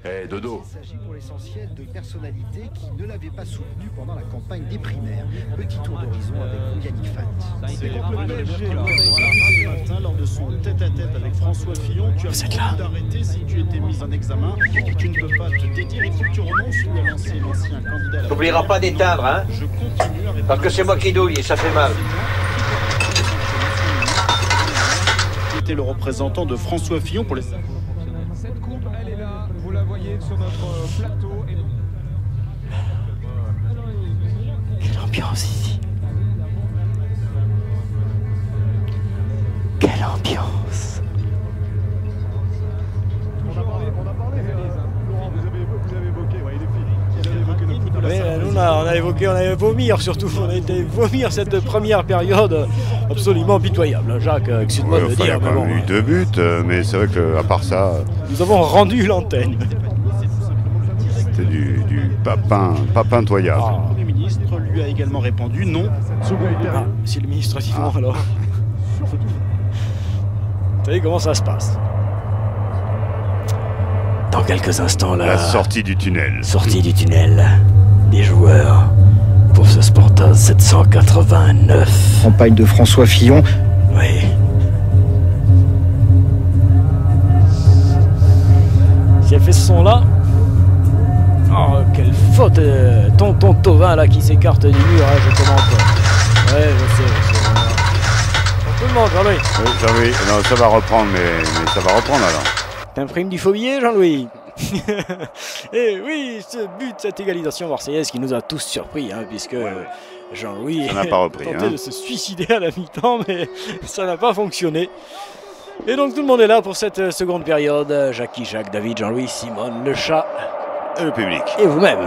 Eh, Dodo. Il s'agit pour l'essentiel de personnalités qui ne l'avaient pas soutenu pendant la campagne des primaires. Petit tour d'horizon avec vous, Yannick Fant. C'est contre le PSG ce matin lors de son tête-à-tête avec François Fillon. Tu as promis d'arrêter si tu étais mis en examen. Tu ne peux pas te dédire, il faut que tu renonces, lui a lancé l'ancien candidat. T'oublieras pas d'éteindre, hein? Je continue à répondre. Parce que c'est moi qui douille et ça fait mal. C'était le représentant de François Fillon pour les... Cette coupe, elle est là, vous la voyez sur notre plateau. Quelle ambiance ici. Quelle ambiance. On a parlé, Laurent, vous avez évoqué, ouais, les filles, vous avez évoqué le football. Oui, nous, on a évoqué, on avait vomir surtout, on a été vomir cette première période absolument pitoyable. Jacques, excuse-moi de le dire, Il y a mais quand bon, même eu 2 buts, mais c'est vrai que à part ça, nous avons rendu l'antenne. c'était du papintoyable. Ah. Le Premier ministre lui a également répondu non. Ah, si le ministre dit non, alors. Vous savez comment ça se passe. Dans quelques instants, La sortie du tunnel. Sortie du tunnel des joueurs pour ce Sparta 789. Campagne de François Fillon. Oui. Si elle fait ce son-là. Oh, quelle faute! Tonton Thauvin là qui s'écarte du mur, hein, je commente. Ouais, je sais. Pour tout le monde, Jean-Louis. Oui, Jean-Louis, non, ça va reprendre, mais ça va reprendre alors. T'imprimes du faux billet, Jean-Louis? Et oui, ce but, cette égalisation marseillaise qui nous a tous surpris, hein, puisque Jean-Louis Ça n'a pas repris, tenté hein. de se suicider à la mi-temps, mais ça n'a pas fonctionné. Et donc tout le monde est là pour cette seconde période. Jackie, Jacques, David, Jean-Louis, Simone, le chat Et le public. et vous-même.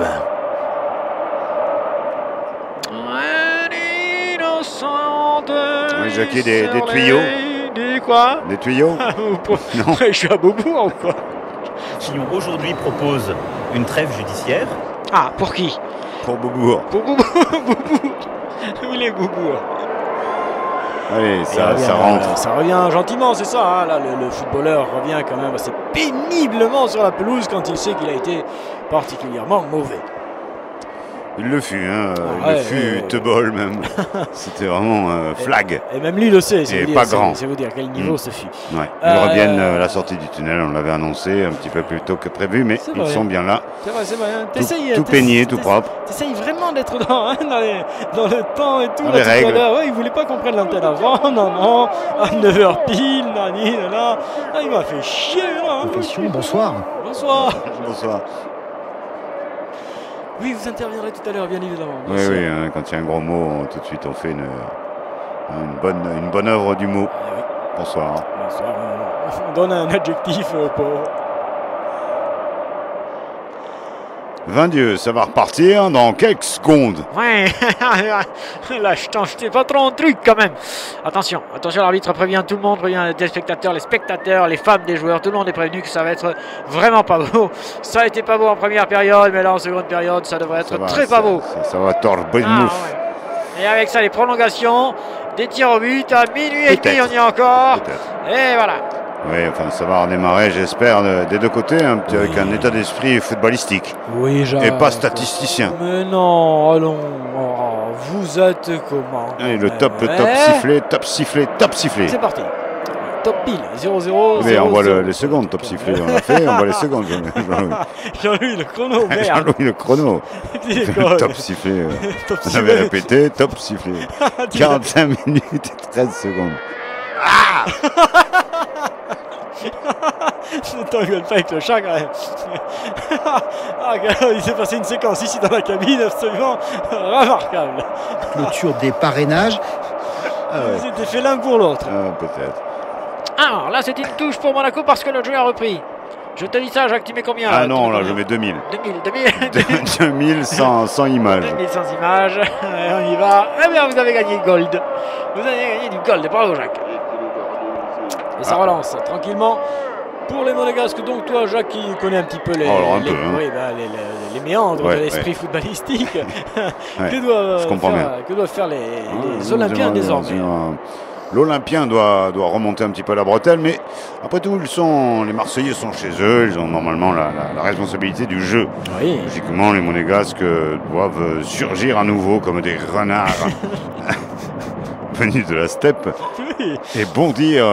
Oui, Jackie, des tuyaux. Des quoi? Des tuyaux. Non. Je suis à Beaubourg ou quoi? Fillon aujourd'hui propose une trêve judiciaire. Ah, pour qui? Pour Beaubourg. Pour Beaubourg. Beaubourg. Où il est Beaubourg? Allez, Et ça revient, rentre. ça revient gentiment, c'est ça. Hein, là, le footballeur revient quand même assez péniblement sur la pelouse quand il sait qu'il a été particulièrement mauvais. Il le fut, hein. Ah, Il le ouais, fut, ouais. Teubol même. C'était vraiment flag. Et même lui le sait, c'est Et vous dire, pas c'est- grand. c'est vous dire quel niveau ce fut. Ouais. Ils reviennent à la sortie du tunnel, on l'avait annoncé un petit peu plus tôt que prévu, mais C'est ils vrai. sont bien là. C'est vrai, c'est vrai. Hein. Tout peigné, tout propre. T'essayes vraiment d'être dans le temps et tout. Dans là, les tout à règles. l'heure. Ouais, il voulait pas qu'on prenne l'antenne avant. Non, à 9h pile, nani, nana. Ah, il m'a fait chier, là. Hein. Confession, bonsoir. Bonsoir. Bonsoir. Oui, vous interviendrez tout à l'heure, bien évidemment. Oui, Bien sûr. oui, hein, quand il y a un gros mot, tout de suite on fait une bonne œuvre du mot. Ah oui. Bonsoir. Bonsoir. On donne un adjectif pour... 20 Dieu, ça va repartir dans quelques secondes. Ouais, là je t'en jetais pas trop en truc quand même. Attention, l'arbitre prévient tout le monde, prévient les téléspectateurs, les spectateurs, les femmes des joueurs, tout le monde est prévenu que ça va être vraiment pas beau. Ça a été pas beau en première période, mais là en seconde période ça devrait être très pas beau. Ça va tordre Ah, Bournemouth. ouais. Et avec ça les prolongations, des tirs au but, à minuit et demi Peut-être. on y est encore. Peut-être. Et voilà. Oui, enfin ça va redémarrer, j'espère, des deux côtés, avec un état d'esprit footballistique. Oui, Et pas statisticien. Mais non, allons. Oh, vous êtes comment? Allez, le top sifflé. C'est parti. Top pile, 0-0. Mais on voit 0-0. les secondes, top sifflé, on l'a fait, on voit les secondes. Jean-Louis. Jean-Louis, le chrono, merde. Jean-Louis, le chrono. C'est quoi, Top sifflé. Top On sifflé. avait répété, top sifflé. 45 minutes et 13 secondes. Ne t'engueule pas avec le chat quand même. Il s'est passé une séquence ici dans la cabine absolument remarquable. Clôture des parrainages. Ils étaient fait l'un pour l'autre. Ah, peut-être. Alors là, c'est une touche pour Monaco parce que le jeu a repris. Je te dis ça, Jacques, tu mets combien? Ah Tu non, mets là combien? je mets 2000. 2000 2000 sans image. 2100 images. On y va. Eh bien, vous avez gagné gold. Vous avez gagné du gold. Bravo, Jacques. Et ça relance tranquillement pour les Monégasques. Donc toi, Jacques, qui connais un petit peu les, Oh, alors un les, peu, hein. oui, bah, les méandres Ouais, de l'esprit ouais. footballistique, Ouais, que doivent je comprends faire, que doivent faire les Olympiens désormais. l'Olympien doit remonter un petit peu la bretelle, mais après tout, les Marseillais sont chez eux, ils ont normalement la responsabilité du jeu. Oui. Logiquement, les Monégasques doivent surgir à nouveau comme des renards venus de la steppe Oui. et bondir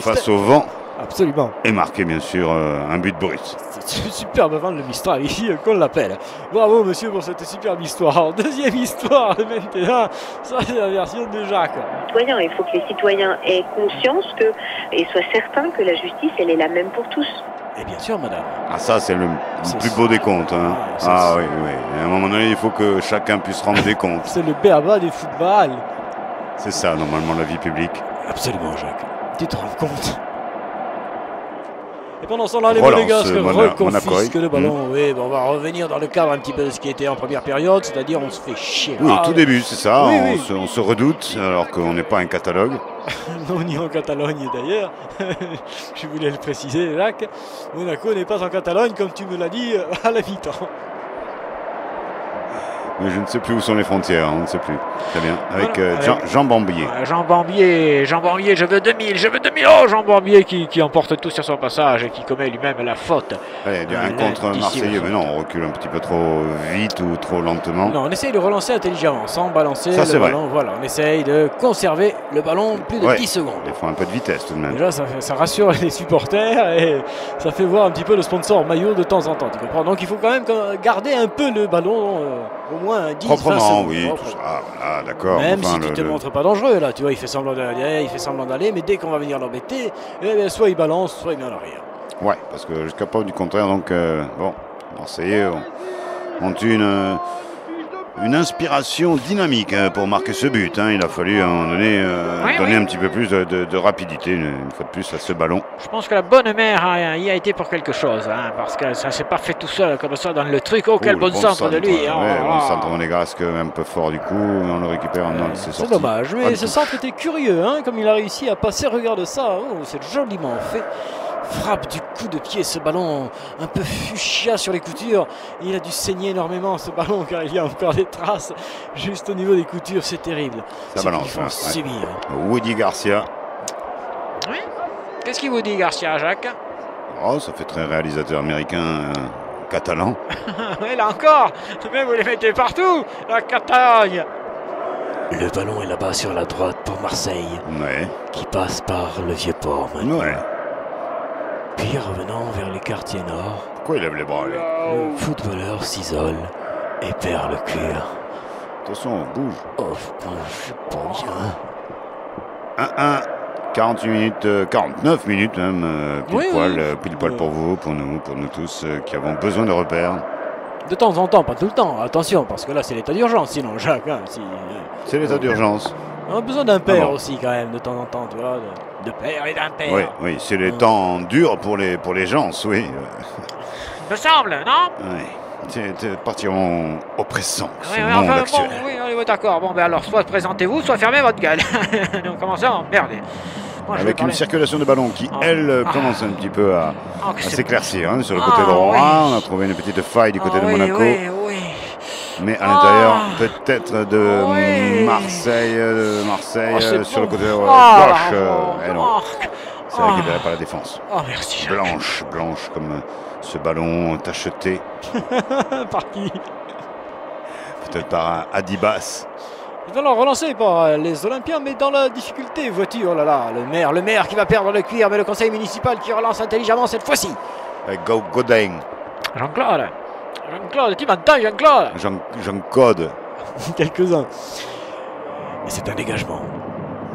face au vent Absolument. et marquer bien sûr un but brut. C'est une superbe vente le Mistral ici qu'on l'appelle. Bravo monsieur pour cette superbe histoire. Deuxième histoire maintenant, ça c'est la version de Jacques. Il faut que les citoyens aient conscience et soient certains que la justice elle est la même pour tous. Et bien sûr madame. Ah ça c'est le plus beau des comptes. Hein. Oui. À un moment donné il faut que chacun puisse rendre des comptes. C'est le béaba des footballs. C'est ça normalement la vie publique. Absolument Jacques. Tu te rends compte? Et pendant ce temps-là, les Relance, Monégasques reconfisquent le ballon. Oui, on va revenir dans le cadre un petit peu de ce qui était en première période, c'est-à-dire on se fait chier. Oui, au tout début, c'est ça. Oui. On se redoute alors qu'on n'est pas un catalogue. Non, ni en Catalogne d'ailleurs. Je voulais le préciser, Jacques. Monaco n'est pas en Catalogne, comme tu me l'as dit à la mi-temps. Mais je ne sais plus où sont les frontières, on ne sait plus. Très bien. Avec Jean Bambier. Jean Bambier, je veux 2000, Oh, Jean Bambier qui emporte tout sur son passage et qui commet lui-même la faute. Allez, un contre Marseillais, mais non, on recule un petit peu trop vite ou trop lentement. Non, on essaye de relancer intelligemment, sans balancer ça, le ballon. Vrai. Voilà, on essaye de conserver le ballon plus de 10 secondes. Il faut un peu de vitesse tout de même. Déjà, ça rassure les supporters et ça fait voir un petit peu le sponsor maillot de temps en temps, tu comprends? Donc il faut quand même garder un peu le ballon, au moins 10, proprement, 20 secondes. Oui, tout ça, voilà, d'accord. Même si tu ne te montres pas dangereux, là, tu vois, il fait semblant d'aller, mais dès qu'on va venir l'embêter, soit il balance, soit il met en arrière. Ouais, parce que jusqu'à preuve du contraire, donc, Marseillais ont une inspiration dynamique pour marquer ce but. Hein. Il a fallu à un moment donné donner un petit peu plus de rapidité, une fois de plus, à ce ballon. Je pense que la bonne mère y a été pour quelque chose, hein, parce que ça ne s'est pas fait tout seul comme ça dans le truc. Oh, quel bon centre de lui! Bon centre monégasque, un peu fort du coup, mais on le récupère en c'est sorti. C'est dommage, mais ce centre était curieux, hein, comme il a réussi à passer. Regarde ça, c'est joliment fait. Frappe du coup de pied, ce ballon un peu fuchsia sur les coutures. Il a dû saigner énormément ce ballon car il y a encore des traces juste au niveau des coutures, c'est terrible. Ça balance. Subir. Woody Garcia. Oui. Qu'est-ce qu'il vous dit Garcia, Jacques? Oh, ça fait très réalisateur américain catalan. Oui, là encore, mais vous les mettez partout, la Catalogne. Le ballon est là-bas sur la droite pour Marseille, qui passe par le Vieux-Port maintenant. Ouais. Puis revenant vers les quartiers nord, pourquoi il lève les bras, lui? Le footballeur s'isole et perd le cœur. Attention, bouge. Oh, je sais pas bien. 1-1, 48 minutes, 49 minutes même, pile poil pour vous, pour nous tous qui avons besoin de repères. De temps en temps, pas tout le temps, attention, parce que là c'est l'état d'urgence, sinon Jacques. Hein, c'est l'état d'urgence. On a besoin d'un père aussi quand même, de temps en temps, tu vois, de père et d'un père. Oui, c'est les temps durs pour les gens, oui. Me semble, non? Oui, c'est partiront oppressant, ce monde actuel. Bon, oui, on est d'accord. Bon, ben alors, soit présentez-vous, soit fermez votre gueule. Donc commencez à emmerder. Avec une circulation de ballon qui, elle, commence un petit peu à s'éclaircir. Hein, sur le côté droit, on a trouvé une petite faille du côté de Monaco. Mais à l'intérieur, peut-être de Marseille, sur le côté gauche. C'est récupéré par la défense. Oh, merci. Blanche comme ce ballon tacheté. Par qui? Peut-être par Adibas. Alors relancé par les Olympiens, mais dans la difficulté, vois-tu, oh là là, le maire qui va perdre le cuir, mais le conseil municipal qui relance intelligemment cette fois-ci. Avec Godin. Jean-Claude, tu m'entends, Jean-Claude? Jean-Claude. Quelques-uns. Et c'est un dégagement.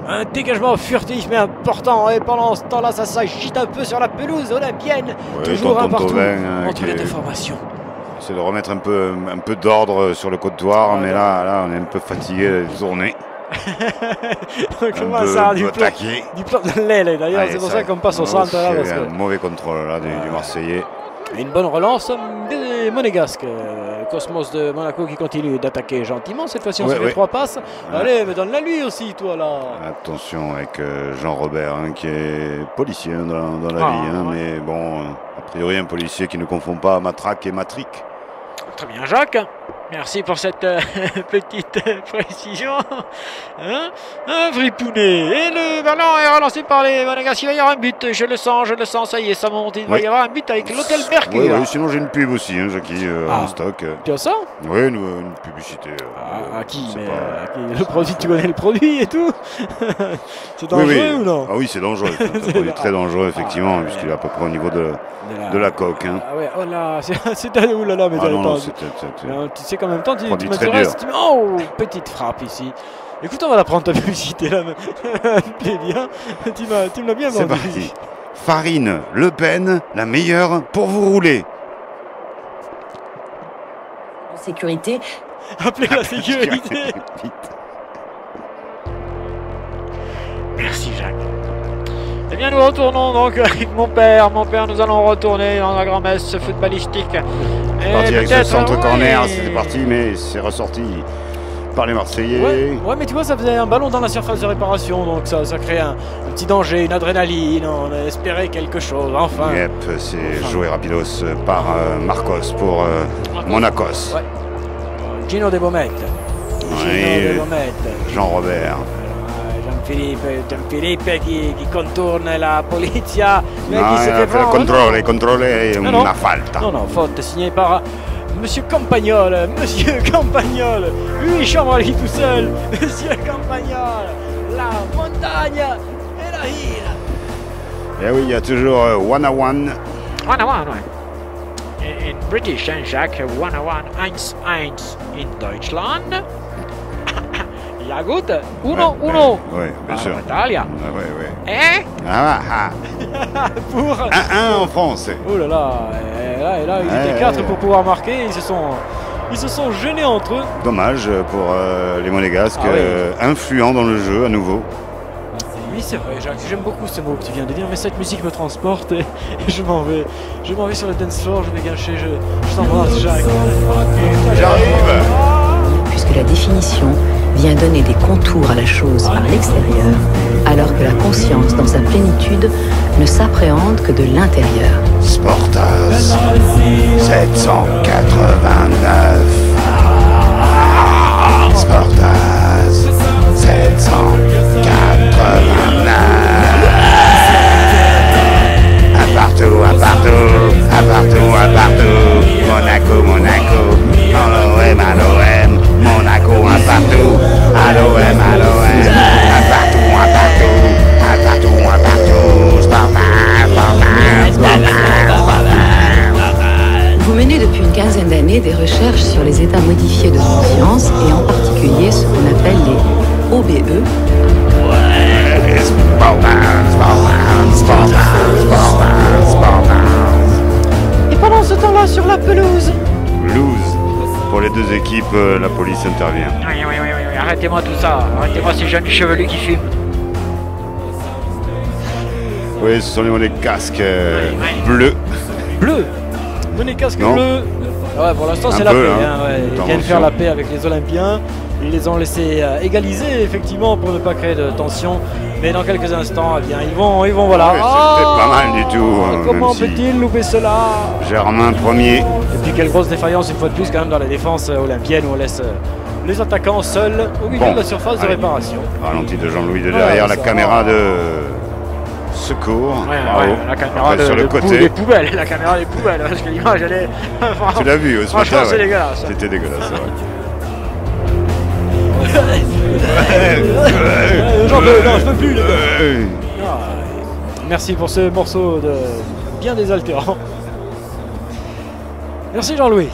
Un dégagement furtif mais important. Et pendant ce temps-là, ça s'agite un peu sur la pelouse olympienne. Toujours un partout entre les deux formations. C'est de remettre un peu d'ordre sur le comptoir, mais là, on est un peu fatigué de tourner. On commence à avoir du plan de l'aile. D'ailleurs, c'est pour ça qu'on passe au centre. Il y a un mauvais contrôle là, du Marseillais. Et une bonne relance des Monégasques. Cosmos de Monaco qui continue d'attaquer gentiment. Cette fois-ci, on se fait 3 passes. Allez, mais donne-la lui aussi, toi, là. Attention avec Jean-Robert, qui est policier dans la vie. Mais bon, a priori, un policier qui ne confond pas matraque et matrique. Très bien, Jacques. Merci pour cette petite précision. Hein, un fripounet. Et le ballon est relancé par les Monégasques. Il va y avoir un but. Je le sens, ça y est, ça monte. Il va y avoir un but avec l'hôtel Mercure. Oui, sinon j'ai une pub aussi, hein, Jackie, en stock. Tu as ça? Oui, une publicité. À qui? Mais le produit, tu connais le produit et tout? C'est dangereux ou non? Ah oui, c'est dangereux. C'est un produit très dangereux, effectivement, puisqu'il est à peu près au niveau de la coque. Hein. Ah ouais, oh là, c'est allé, oulala, mais non, tu sais qu'en même temps, tu m'intéresses. Oh, petite frappe ici. Écoute, on va la prendre ta publicité là. Tu plaît bien. Tu me l'as bien vendu. C'est parti. Farine Le Pen, la meilleure pour vous rouler. Sécurité. Appelez la sécurité. Merci Jacques. Eh bien, nous retournons donc avec mon père. Mon père, nous allons retourner dans la grand-messe footballistique. C'est parti avec ce centre corner, c'était parti, mais c'est ressorti par les Marseillais. Ouais, mais tu vois, ça faisait un ballon dans la surface de réparation, donc ça crée un petit danger, une adrénaline. On a espéré quelque chose, enfin. Yep, c'est joué rapidos par Marcos pour Monacos. Ouais. Gino De Beaumet. Jean-Robert. Gianfilippe qui contourne la polizia. Mais qui se fait contrôle una falta. Non, faute signée par Monsieur Campagnol. 8 chambres tout seul. Monsieur Campagnol. La montagne et la ville. Et oui, il y a toujours 1-1. 1-1, ouais. In British, hein, Jacques, 1-1, 1-1 in Deutschland. Ja gut, 1-1. Oui, bien sûr. Italia. Oui. Pour 1-1 en France. Oh là là, et là ils étaient 4 pour pouvoir marquer. Ils se sont gênés entre eux. Dommage pour les Monégasques, influents dans le jeu à nouveau. Oui, c'est vrai, Jacques, j'aime beaucoup ce mot que tu viens de dire, mais cette musique me transporte et je m'en vais. Je m'en vais sur le dance floor, je vais gâcher, je t'embrasse, Jacques. J'arrive. Puisque la définition vient donner des contours à la chose par l'extérieur, alors que la conscience dans sa plénitude ne s'appréhende que de l'intérieur. Sportaz 789. Sportaz 789. Un partout. Monaco. L'OM. Monaco, un partout. À l'OM. Un partout. Vous menez depuis une quinzaine d'années des recherches sur les états modifiés de conscience et en particulier ce qu'on appelle les OBE. Et pendant ce temps-là, sur la pelouse. Pour les deux équipes, la police intervient. Oui, arrêtez-moi tout ça. Arrêtez-moi ces jeunes chevelus qui fument. Oui, ce sont les Monégasques bleus. Bleu. Monégasques bleus. Ouais, pour l'instant, c'est la paix. Ils viennent faire la paix avec les Olympiens. Ils les ont laissés égaliser, effectivement, pour ne pas créer de tension. Mais dans quelques instants, eh bien, ils vont voilà. C'était pas mal du tout. Comment peut-il louper cela? Germain premier. Et puis quelle grosse défaillance une fois de plus quand même dans la défense olympienne où on laisse les attaquants seuls au milieu de la surface de réparation. Ralenti de Jean-Louis de derrière, la caméra de secours. La caméra sur le côté. Des poubelles, la caméra des poubelles, parce que l'image elle est... Tu l'as vu ce franchement matin, c'est dégueulasse. C'était dégueulasse, c'est vrai. Non, je peux plus. Merci pour ce morceau bien désaltérant. Merci Jean-Louis.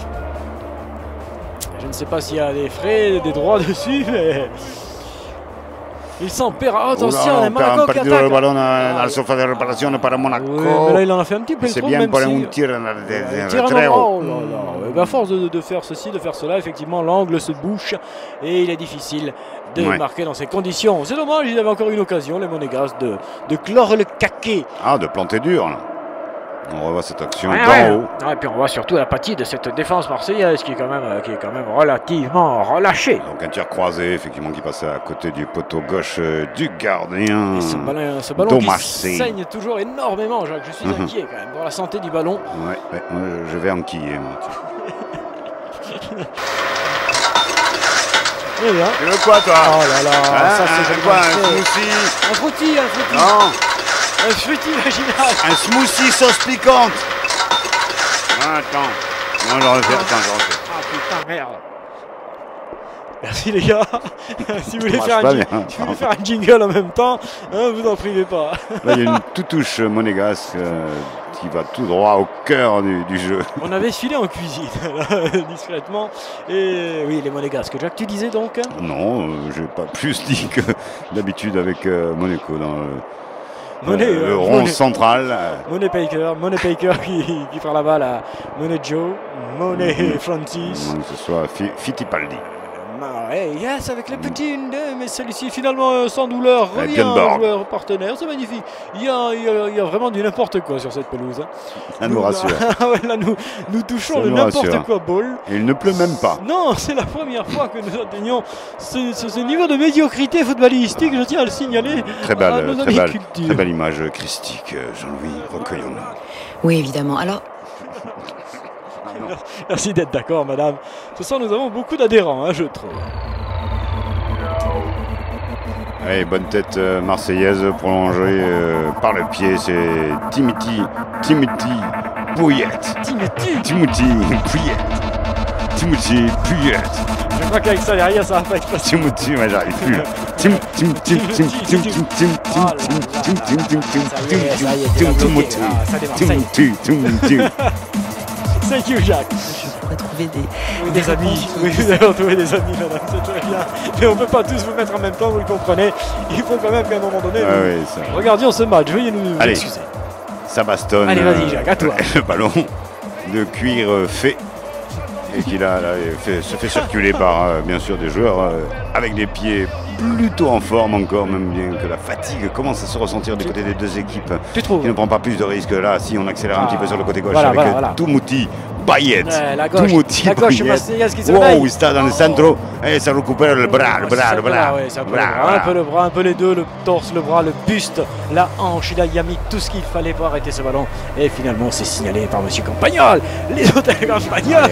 Je ne sais pas s'il y a des frais, des droits dessus, mais il s'en paiera. Attention, Monaco qui attaque. Le ballon à la surface de réparation par Monaco. Oui, mais là il en a fait un petit peu c'est trop, bien même pour si... un tir très haut. À force de faire ceci, de faire cela, effectivement l'angle se bouche et il est difficile de marquer dans ces conditions. C'est dommage, ils avaient encore une occasion, les Monégasques, de clore le caquet. Ah, de planter dur là. On revoit cette action d'en haut. Et puis on voit surtout l'apathie de cette défense marseillaise qui est quand même relativement relâchée. Donc un tir croisé, effectivement, qui passait à côté du poteau gauche du gardien. Et ce ballon qui saigne toujours énormément, Jacques. Je suis inquiet quand même pour la santé du ballon. Ouais, je vais enquiller, moi. Eh bien. Tu veux quoi, toi? Oh là là, ça c'est quoi, un smoothie. smoothie? Un fruity. Non. Un fruity vaginal. Un smoothie sauce piquante. Attends. Non, je refais. Attends, je refais. Ah putain, merde. Merci les gars. Si vous voulez Ça faire marche un jingle en même temps, hein, vous n'en privez pas. Là, il y a une touche monégasque qui va tout droit au cœur du jeu. On avait filé en cuisine, là, discrètement. Et oui, les monégasques. Jack, tu disais donc? Non, je n'ai pas plus dit que d'habitude avec Monaco dans le rond central. Money Paker qui fera la balle à Money Joe, Money Francis. Que ce soit Fittipaldi. Yes, avec le petit Inde, mais celui-ci finalement sans douleur revient au joueur partenaire, c'est magnifique. Il y a vraiment du n'importe quoi sur cette pelouse. Hein. Ça nous rassure. Là, nous touchons le n'importe quoi ball. Et il ne pleut même pas. Non, c'est la première fois que nous atteignons ce niveau de médiocrité footballistique, je tiens à le signaler. Très belle image christique, Jean-Louis, recueillons-nous. Oui, évidemment. Alors, merci d'être d'accord, madame. Ce soir, nous avons beaucoup d'adhérents, hein, je trouve. Allez, bonne tête marseillaise prolongée par le pied. C'est Timothy Pouillet. Timothy Pouillet. Je crois qu'avec ça derrière, ça va pas être facile. Timothy, moi j'arrive plus. Thank you, Jacques. je pourrais trouver des amis. Oui, vous allez retrouver des amis, madame, c'est très bien. Mais on ne peut pas tous vous mettre en même temps, vous le comprenez. Il faut quand même qu'à un moment donné, regardions ce match. Veuillez nous excuser. Ça bastonne. Allez, vas-y, Jacques, à toi. Le ballon de cuir fait. Et qui là, se fait circuler par bien sûr des joueurs avec des pieds plutôt en forme encore, même bien que la fatigue commence à se ressentir du côté des deux équipes. Qui ne prend pas plus de risques là. Si on accélère un petit peu sur le côté gauche avec Timothy Payet. La gauche marseillaise qui se réveille. Wow, il está dans le centre et ça récupère le bras. Un peu les deux, le torse, le bras, le buste, la hanche. Il a mis tout ce qu'il fallait pour arrêter ce ballon. Et finalement, c'est signalé par monsieur Campagnol. Les hôtels Campagnol,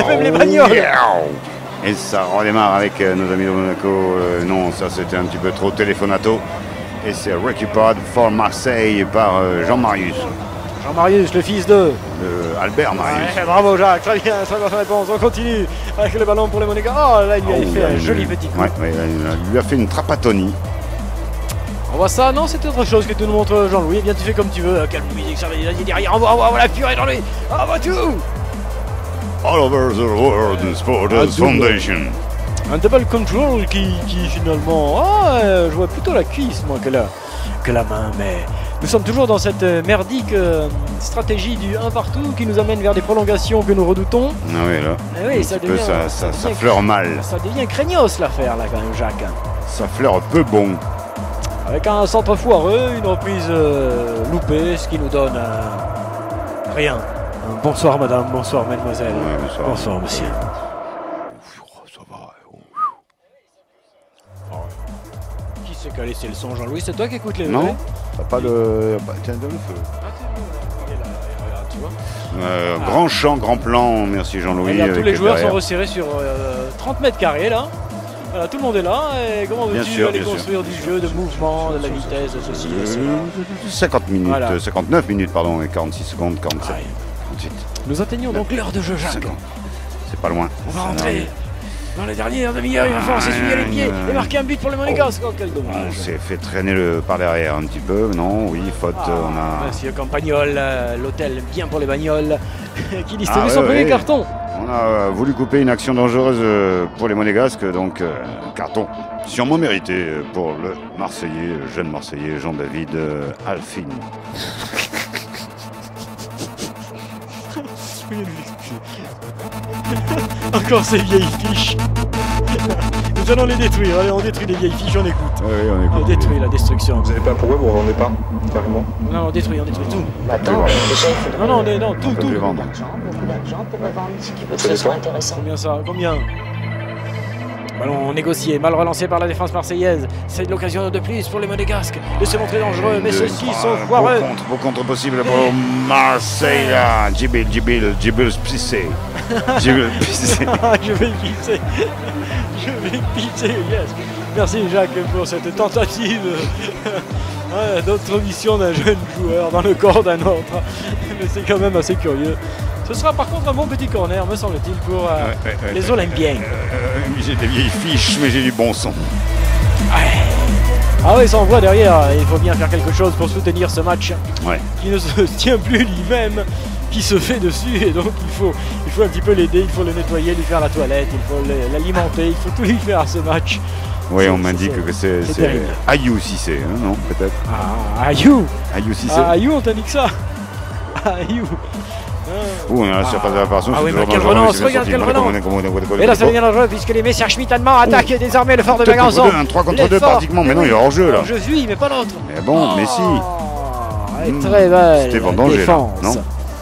même les bagnoles. Et ça redémarre avec nos amis de Monaco. Non, ça c'était un petit peu trop téléphonato. Et c'est récupéré for Marseille par Jean-Marius. Jean-Marius, le fils de Albert Marius. Ouais, bravo Jacques, très bien, très bonne réponse. On continue avec le ballon pour les Monégasques. Oh là, il lui a fait un joli petit coup. Il lui a fait une trapatonie. On voit ça, non, c'est autre chose que tu nous montres, Jean-Louis. Eh bien, tu fais comme tu veux. Quelle musique, ça va y derrière. On voit la purée, Jean-Louis. On voit tout. All over the world Sports Foundation. Un double control qui finalement. Je vois plutôt la cuisse, moi, que la main. Mais nous sommes toujours dans cette merdique stratégie du 1 partout qui nous amène vers des prolongations que nous redoutons. Ah oui, là. Oui, ça devient, ça fleure mal. Ça devient craignos l'affaire, là, quand même, Jacques. Ça fleure peu bon. Avec un centre foireux, une reprise loupée, ce qui nous donne rien. Bonsoir madame, bonsoir mademoiselle. Ouais, bonsoir monsieur. Ça va. Qui c'est qui a laissé le son, Jean-Louis? C'est toi qui écoutes les Non, t'as pas le... Tiens, donne le feu. Tu vois. Grand champ, grand plan, merci Jean-Louis. Tous les joueurs sont resserrés sur 30 mètres carrés là. Voilà, tout le monde est là. Et comment veux-tu aller construire du jeu, de mouvement, de la vitesse, de ceci, de cela? 50 minutes, 59 minutes, pardon, et 46 secondes, 47. Nous atteignons donc l'heure de jeu, Jacques. C'est pas loin. On va rentrer dans les dernières demi-heures. Il va falloir s'essuyer les pieds et marquer un but pour les Monégasques. Oh, quel dommage. On s'est fait traîner par derrière un petit peu. Non, oui, faute. Monsieur Campagnol, l'hôtel bien pour les bagnoles, qui distribue son premier carton. On a voulu couper une action dangereuse pour les Monégasques, donc carton sûrement mérité pour le Marseillais, le jeune Marseillais Jean-David Alphine. Encore ces vieilles fiches. Nous allons les détruire. Allez, on détruit les vieilles fiches, on écoute. Oui, on écoute. On détruit la destruction. Vous savez pas pourquoi vous ne revendez pas, carrément? Non, on détruit tout. Attends, Non, tout. Beaucoup d'argent pour revendre si tu veux que ce soit intéressant. Combien? Ballon négocié, mal relancé par la défense marseillaise. C'est l'occasion de plus pour les Monégasques de se montrer dangereux, mais ceux-ci sont foireux. Beau contre possible pour Marseille. Djibil Pissé. Je vais pisser. Je vais piter, yes. Merci Jacques pour cette tentative d'intromission d'un jeune joueur dans le corps d'un autre. Mais c'est quand même assez curieux. Ce sera par contre un bon petit corner, me semble-t-il, pour les Olympiens. J'ai des vieilles fiches, mais j'ai du bon son. Ah oui, ça envoie derrière. Il faut bien faire quelque chose pour soutenir ce match qui ne se tient plus lui-même, qui se fait dessus. Et donc il faut un petit peu l'aider, il faut le nettoyer, lui faire la toilette, il faut l'alimenter, il faut tout lui faire à ce match. Oui, on m'indique que c'est Ayou Cissé, hein, non, peut-être. Ah, Ayou Cissé. Ayou, on t'indique ça. Ayou. On a la surface de la réparation. Ah oui, mais quelle relance, regarde quelle relance. Et là, ça devient dangereux puisque les Messieurs Schmitt-Allemand attaquent désormais le fort de Bergançon. Un 3 contre 2 pratiquement, mais non, il est hors jeu là. Je suis, mais pas l'autre. Mais bon, mais si. Très belle. C'était Vendanger là, non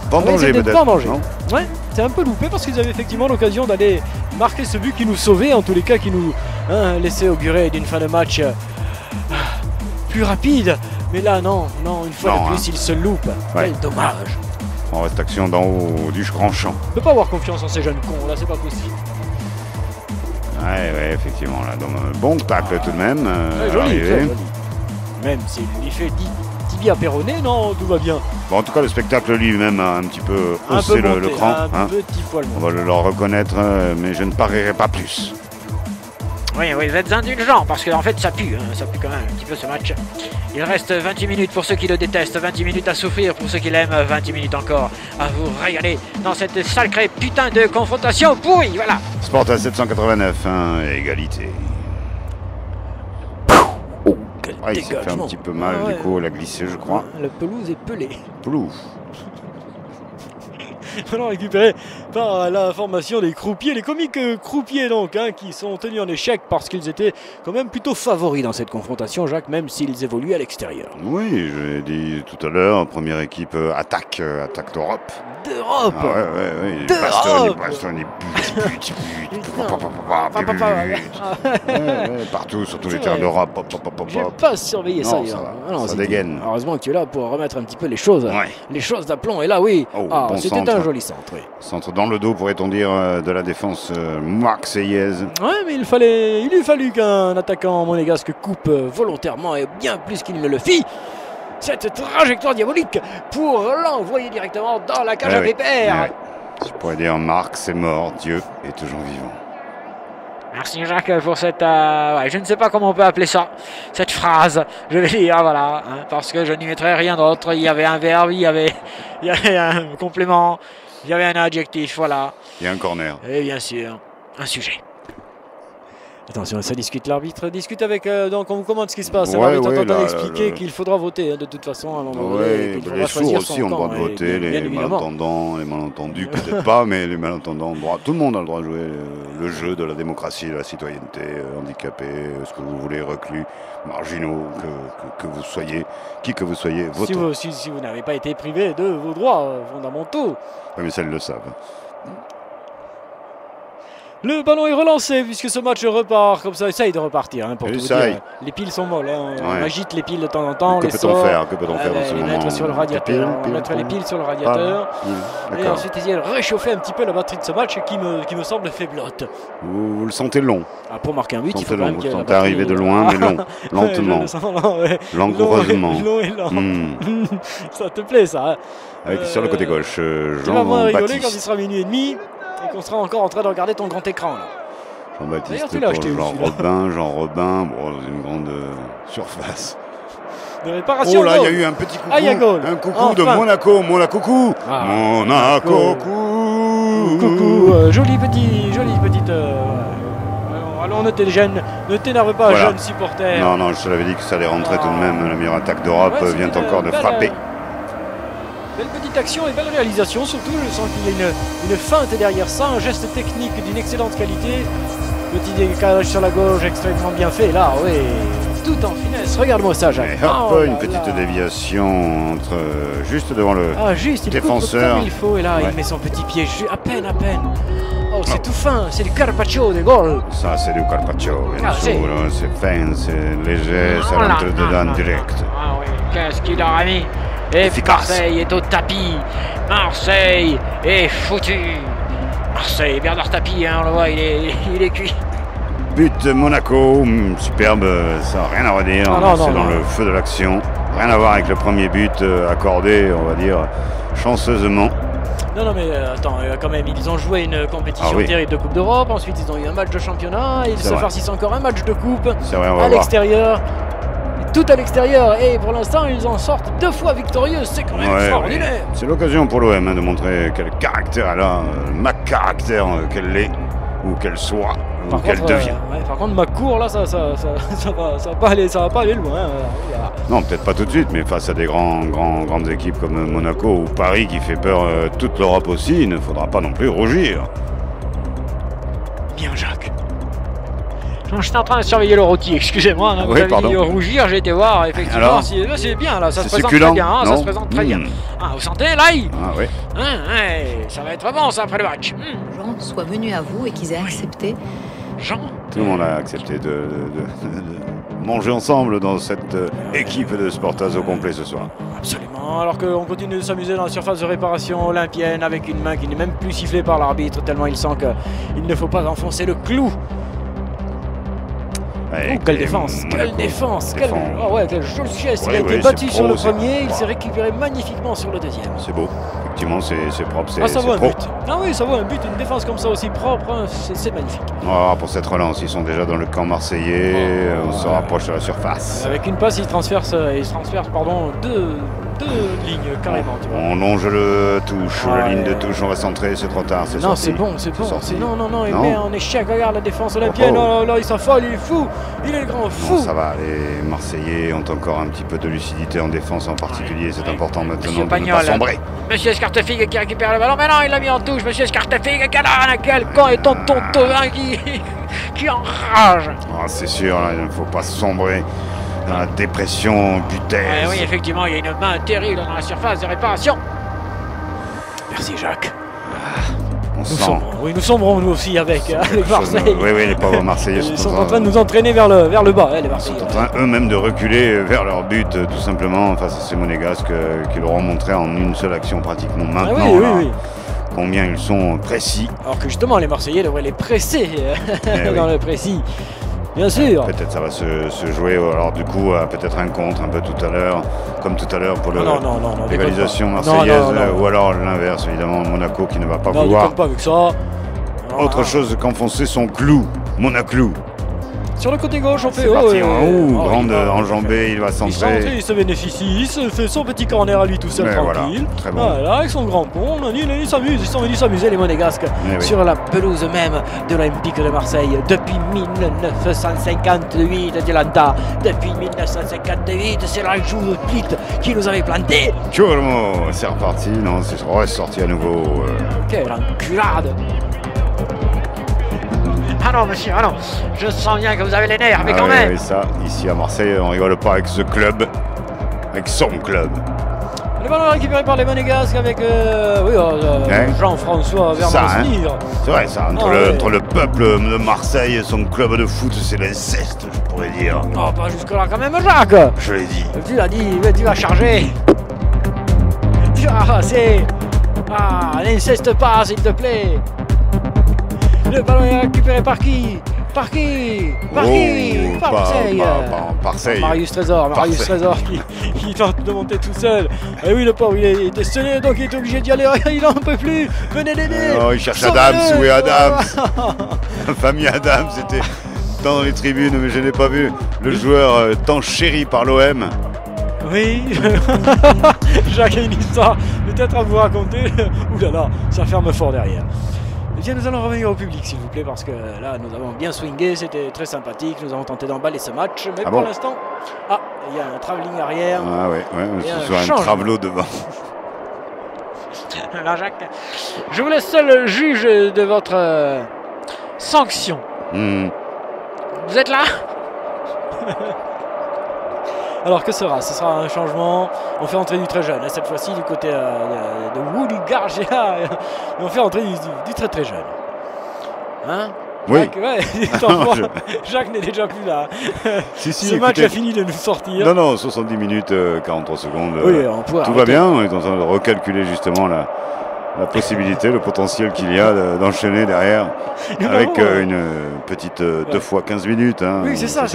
Vendanger peut-être. Non ouais, c'est un peu loupé parce qu'ils avaient effectivement l'occasion d'aller marquer ce but qui nous sauvait, en tous les cas qui nous laissait augurer d'une fin de match plus rapide. Mais là, non, une fois de plus, il se loupe. Quel dommage. On reste action d'en haut du grand champ. On peut pas avoir confiance en ces jeunes cons, là, c'est pas possible. Ouais, effectivement, là, donc, bon tacle tout de même. Joli, très joli. Même s'il lui fait tibia péroné, non, tout va bien. Bon, en tout cas, le spectacle lui-même a un petit peu haussé le cran. Un petit poil monté. On va le reconnaître, mais je ne parierai pas plus. Oui, vous êtes indulgents parce que en fait ça pue quand même un petit peu ce match. Il reste 28 minutes pour ceux qui le détestent, 28 minutes à souffrir pour ceux qui l'aiment, 28 minutes encore à vous régaler dans cette sacrée putain de confrontation pourrie, voilà. Sport à 789, égalité. Il s'est fait un petit peu mal, du coup, elle a glissé, je crois. La pelouse est pelée. Pelouse. Alors récupéré par la formation des croupiers, les comiques croupiers donc, qui sont tenus en échec parce qu'ils étaient quand même plutôt favoris dans cette confrontation, Jacques, même s'ils évoluent à l'extérieur. Oui, je l'ai dit tout à l'heure, première équipe attaque d'Europe. D'Europe. Baston, partout, sur tous les terrains d'Europe. J'ai pas surveillé ça. Ça dégaine. Heureusement que tu es là pour remettre un petit peu les choses d'aplomb. Et là, oui, c'était un joli centre. Centre dans le dos, pourrait-on dire, de la défense marseillaise. Ouais, mais il lui fallut qu'un attaquant monégasque coupe volontairement et bien plus qu'il ne le fit cette trajectoire diabolique pour l'envoyer directement dans la cage à Pépère. Je pourrais dire Marc, c'est mort, Dieu est toujours vivant. Merci Jacques pour cette... je ne sais pas comment on peut appeler ça, cette phrase, je vais dire, voilà, parce que je n'y mettrai rien d'autre. Il y avait un verbe, il y avait un complément, il y avait un adjectif, voilà. Il y a un corner. Et bien sûr, un sujet. Attention, ça discute, l'arbitre discute avec, donc on vous commande ce qui se passe. L'arbitre est en train d'expliquer qu'il faudra voter de toute façon à un moment donné. Les sourds aussi ont le droit de voter, les malentendants, les malentendus peut-être pas, mais les malentendants, tout le monde a le droit de jouer le jeu de la démocratie, de la citoyenneté, handicapés, ce que vous voulez, reclus, marginaux, que vous soyez, qui que vous soyez, votez. Si vous n'avez pas été privé de vos droits fondamentaux. Oui, mais ça, ils le savent. Le ballon est relancé puisque ce match repart comme ça, essaye de repartir pour tout vous dire. Les piles sont molles, on agite les piles de temps en temps. Que peut-on faire dans ce moment? Mettre sur le radiateur, mettre les piles sur le radiateur. Et ensuite essayer de réchauffer un petit peu la batterie de ce match qui me semble faiblotte. Vous le sentez long? Pour marquer un but, il faut long, vous le sentez arriver de loin, mais long, lentement, langoureusement. Long et lent. Ça te plaît ça? Avec sur le côté gauche, tu vas moins rigoler quand il sera minuit et demi. Et qu'on sera encore en train de regarder ton grand écran là. Jean-Baptiste Jean Robin, dans une grande surface. De réparation. Oh là, il y a eu un petit coucou. Un coucou de Monaco. Monaco. Coucou. Jolie petite. Allons, ne t'énerve pas, jeune supporter. Non, je te l'avais dit que ça allait rentrer tout de même. La meilleure attaque d'Europe vient encore de frapper. Belle petite action et belle réalisation, surtout je sens qu'il y a une feinte derrière ça, un geste technique d'une excellente qualité. Petit décalage sur la gauche extrêmement bien fait, là oui, tout en finesse. Regarde-moi ça, Jacques. Une petite déviation entre juste devant le défenseur. Comme il faut, et là il met son petit pied à peine. Oh, c'est tout fin, c'est du carpaccio de goal. Ça, c'est du carpaccio, bien sûr. C'est fin, c'est léger, ça rentre dedans direct. Ah oui, qu'est-ce qu'il aura mis? Et Marseille est au tapis. Marseille est foutu. Marseille, Bernard Tapie, on le voit, il est cuit. but Monaco, superbe, ça n'a rien à redire, c'est dans le feu de l'action, rien à voir avec le premier but accordé, on va dire, chanceusement. Non, mais attends, quand même, ils ont joué une compétition terrible de Coupe d'Europe, ensuite ils ont eu un match de championnat, et ils se farcissent encore un match de coupe à l'extérieur. Tout à l'extérieur, et pour l'instant ils en sortent 2 fois victorieux, c'est quand même extraordinaire. C'est l'occasion pour l'OM de montrer quel caractère elle a, caractère qu'elle est, ou qu'elle soit, ou qu'elle devient. Par contre, McCourt, là, ça va pas aller loin. Non, peut-être pas tout de suite, mais face à des grandes équipes comme Monaco ou Paris qui fait peur toute l'Europe aussi, il ne faudra pas non plus rougir. Bien, Jacques. J'étais en train de surveiller le rôti, excusez-moi. Vous avez dit rougir, j'ai été voir, effectivement. C'est bien, là, ça se présente très bien. Ça se présente très bien. Vous sentez l'ail? Ah oui. Ça va être bon, ça, après le match. Jean soit venu à vous et qu'ils aient accepté. Jean? Tout le monde a accepté de manger ensemble dans cette équipe de Sportaz au complet ce soir. Absolument, alors qu'on continue de s'amuser dans la surface de réparation olympienne avec une main qui n'est même plus sifflée par l'arbitre, tellement il sent qu'il ne faut pas enfoncer le clou. Quelle défense! Quelle défense! Quel joli geste! Il a été battu sur le premier, il s'est récupéré magnifiquement sur le deuxième. C'est beau, effectivement, c'est propre, c'est ça vaut un pro. but. Ah oui, ça vaut un but, une défense comme ça aussi propre, c'est magnifique. Pour cette relance, ils sont déjà dans le camp marseillais, on se rapproche de la surface. Avec une passe, ils transfèrent deux lignes carrément. Tu vois. On longe le touche, la ligne de touche, on va centrer, c'est trop tard. Non, c'est bon. Non, il met en échec, regarde la défense olympienne, là, il s'affole, il est fou, il est le grand fou. Non, ça va, les Marseillais ont encore un petit peu de lucidité en défense en particulier, c'est important maintenant de ne pas sombrer. Monsieur Escartefig qui récupère le ballon, mais non, il l'a mis en touche, Monsieur Escartefig, quel con est ton Tovin qui enrage. C'est sûr, là, il ne faut pas sombrer dans la dépression butaise. Oui, effectivement, il y a une main terrible dans la surface de réparation. Merci, Jacques. Nous sombrons nous aussi avec Marseille. Oui, les pauvres Marseillais sont en train de nous entraîner vers le bas, les Marseillais. Ils sont en train eux-mêmes de reculer vers leur but, tout simplement, face à ces Monégasques qui leur ont montré en une seule action pratiquement maintenant. Oui. Combien ils sont précis. Alors que justement, les Marseillais devraient les presser dans le précis. Bien sûr. Peut-être ça va se jouer, alors du coup, peut-être un contre un peu tout à l'heure, comme tout à l'heure pour l'égalisation marseillaise, ou alors l'inverse, évidemment, Monaco qui ne va pas vouloir. Ne pas avec ça. Autre chose qu'enfoncer son clou, Monaclou. Sur le côté gauche, on fait grande enjambée, il va centrer. Il se bénéficie, il se fait son petit corner à lui tout seul, tranquille. Très bon. Voilà, avec son grand pont, ils sont venus s'amuser les Monégasques sur la pelouse même de l'Olympique de Marseille depuis 1958, Diolanta. Depuis 1958, c'est la joue Split qui nous avait planté. Churmo, c'est reparti, non, c'est ressorti à nouveau. Quelle enculade! Ah non, monsieur, ah non, je sens bien que vous avez les nerfs, mais quand même. Oui, ça, ici à Marseille, on rigole pas avec ce club, avec son club. Le ballon récupéré par les Monégasques avec Jean-François Vermassir. C'est vrai, ça, entre le peuple de Marseille et son club de foot, c'est l'inceste, je pourrais dire. Oh, pas jusque-là quand même, Jacques. Je l'ai dit. Tu l'as dit, mais tu vas charger. Tu vas raser. N'insiste pas, s'il te plaît. Le ballon est récupéré par qui? Par Marseille. Marseille. Marius Trésor qui tente de monter tout seul. Et oui, le pauvre, il est décelé, donc il est obligé d'y aller. Il n'en peut plus. Venez l'aider. Il cherche Adams. Où est Adams? La famille Adams était dans les tribunes, mais je n'ai pas vu le joueur tant chéri par l'OM. Oui, Jacques a une histoire peut-être à vous raconter. Ouh là là, ça ferme fort derrière. Eh bien, nous allons revenir au public, s'il vous plaît, parce que là, nous avons bien swingé, c'était très sympathique. Nous avons tenté d'emballer ce match, mais pour l'instant, il y a un travelling arrière. Sur un travelot devant. Là, Jacques, je vous laisse seul juge de votre sanction. Vous êtes là? Alors que sera? Ce sera un changement. On fait entrer du très jeune. Cette fois-ci du côté de Woody Garcia. On fait entrer du très très jeune. Hein? Oui. Jacques n'est déjà plus là. Ce match a fini de nous sortir. Non, 70 minutes, 43 secondes. Oui, tout va bien. On est en train de recalculer justement la possibilité, le potentiel qu'il y a d'enchaîner derrière avec une petite 2 fois 15 minutes. Hein, oui, c'est ça.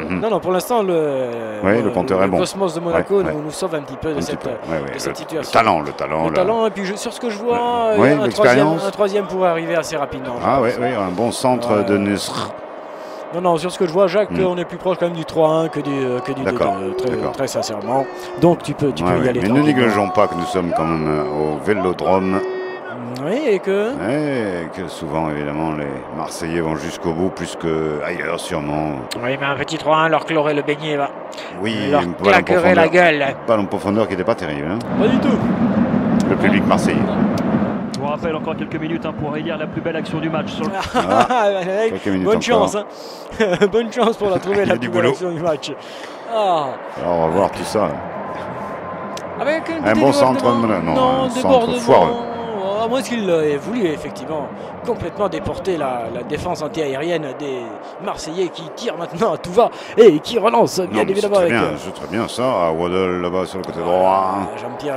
Non, pour l'instant, le compteur est bon. Le Cosmos de Monaco nous sauve un petit peu de cette situation. Le talent. Et puis sur ce que je vois, un troisième pourrait arriver assez rapidement. Ah oui, un bon centre de Nesr. Non, sur ce que je vois, Jacques, on est plus proche quand même du 3-1 que du 2-2, très sincèrement. Donc tu peux y aller. Mais ne négligeons pas que nous sommes quand même au Vélodrome. Oui, et que souvent, évidemment, les Marseillais vont jusqu'au bout, plus qu'ailleurs, sûrement. Oui, mais un petit 3-1 leur clorait le beignet, va. Oui, leur claquerait la gueule. Ballon en profondeur qui n'était pas terrible. Hein. Pas du tout. Le public marseillais. Je vous rappelle encore quelques minutes pour élire la plus belle action du match. Bonne chance. Bonne chance pour la trouver, la plus belle action du match. Alors, on va voir tout ça. Avec un bon centre, un centre foireux. À moins qu'il ait voulu effectivement complètement déporter la défense anti-aérienne des Marseillais qui tirent maintenant à tout va et qui relancent bien évidemment. C'est très bien ça, à Waddle là-bas sur le côté droit.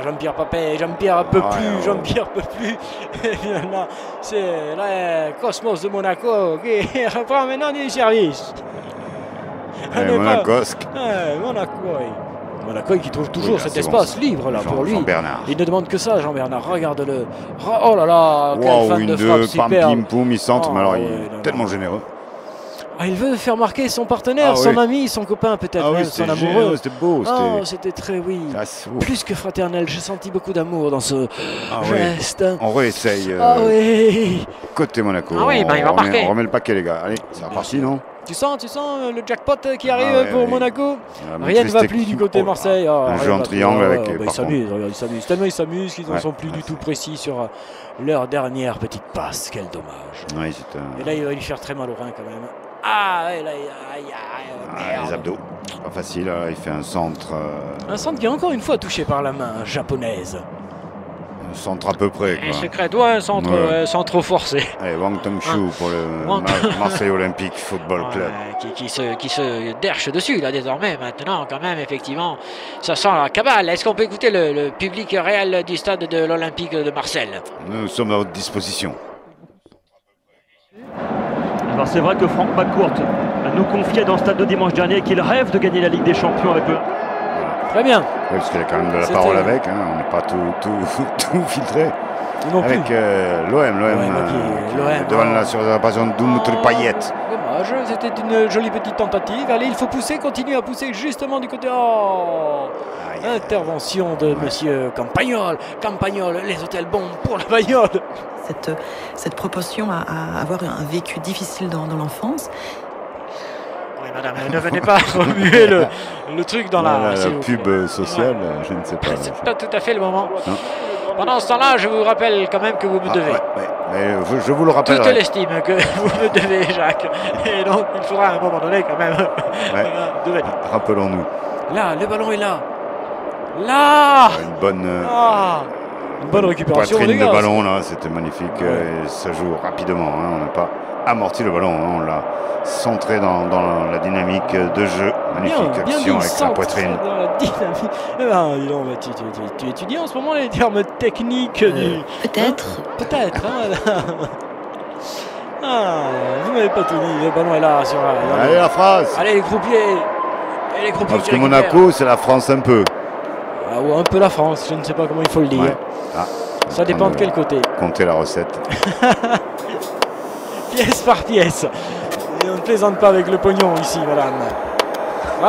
Jean-Pierre Papet, Jean-Pierre peut plus. Et bien là, c'est le Cosmos de Monaco qui reprend maintenant du service. Monaco qui trouve toujours cet espace libre là pour lui. Il ne demande que ça, Jean-Bernard. Regarde-le. Oh là là, quelle fin de frappe superbe. Pim, poum, il centre, mais alors il est tellement généreux. Il veut faire marquer son partenaire, son ami, son copain peut-être, même son amoureux. C'était beau. C'était très, plus que fraternel. J'ai senti beaucoup d'amour dans ce geste. On réessaye. Côté Monaco. Il va marquer. On remet le paquet, les gars. Allez, c'est reparti, non? Tu sens le jackpot qui arrive pour Monaco. Rien ne va plus du côté Marseille. Un jeu en triangle avec. Ils s'amusent. Tellement ils s'amusent qu'ils ne sont plus du tout précis sur leur dernière petite passe. Quel dommage. Et là, il va lui faire très mal au rein quand même. Les abdos. Pas facile. Il fait un centre. Un centre qui est encore une fois touché par la main japonaise. Un centre à peu près. Un secret doigt, un centre forcé. Allez, Wang Tong-Shu pour le Marseille Olympique Football Club. Qui se derche dessus là désormais. Maintenant, quand même, effectivement, ça sent la cabale. Est-ce qu'on peut écouter le public réel du stade de l'Olympique de Marseille? Nous sommes à votre disposition. Alors c'est vrai que Franck McCourt nous confiait dans le stade de dimanche dernier qu'il rêve de gagner la Ligue des Champions avec eux. Très bien. Oui, parce qu'il y a quand même de la parole avec, on n'est pas tout filtré. Non avec l'OM devant la surpassion d'Oumoutre Payet. Dommage, c'était une jolie petite tentative. Allez, il faut pousser, continuer à pousser justement du côté. Intervention de monsieur Campagnol. Les hôtels bons pour la bagnole. Cette proportion à avoir un vécu difficile dans l'enfance. Oui, madame, ne venez pas remuer le truc dans la pub sociale, je ne sais pas. C'est pas tout à fait le moment. Non. Pendant ce temps-là, je vous rappelle quand même que vous me devez. Mais je vous le rappelle. Toute l'estime que vous me devez, Jacques. Et donc, il faudra à un moment donné quand même. Rappelons-nous. Là, le ballon est là. Là. Une bonne récupération. Poitrine de ballon, là, c'était magnifique. Et ça joue rapidement. On n'a pas amorti le ballon. On l'a centré dans la dynamique de jeu. Magnifique action avec la poitrine. Dans la dynamique. Tu étudies en ce moment les termes techniques Peut-être. Peut-être. Vous m'avez pas tout dit. Le ballon est là. Allez, la phrase. Allez, les croupiers. Parce que Monaco, c'est la France un peu. Ou un peu la France. Je ne sais pas comment il faut le dire. Ça dépend de quel côté. Comptez la recette. Pièce par pièce. Et on ne plaisante pas avec le pognon ici, madame.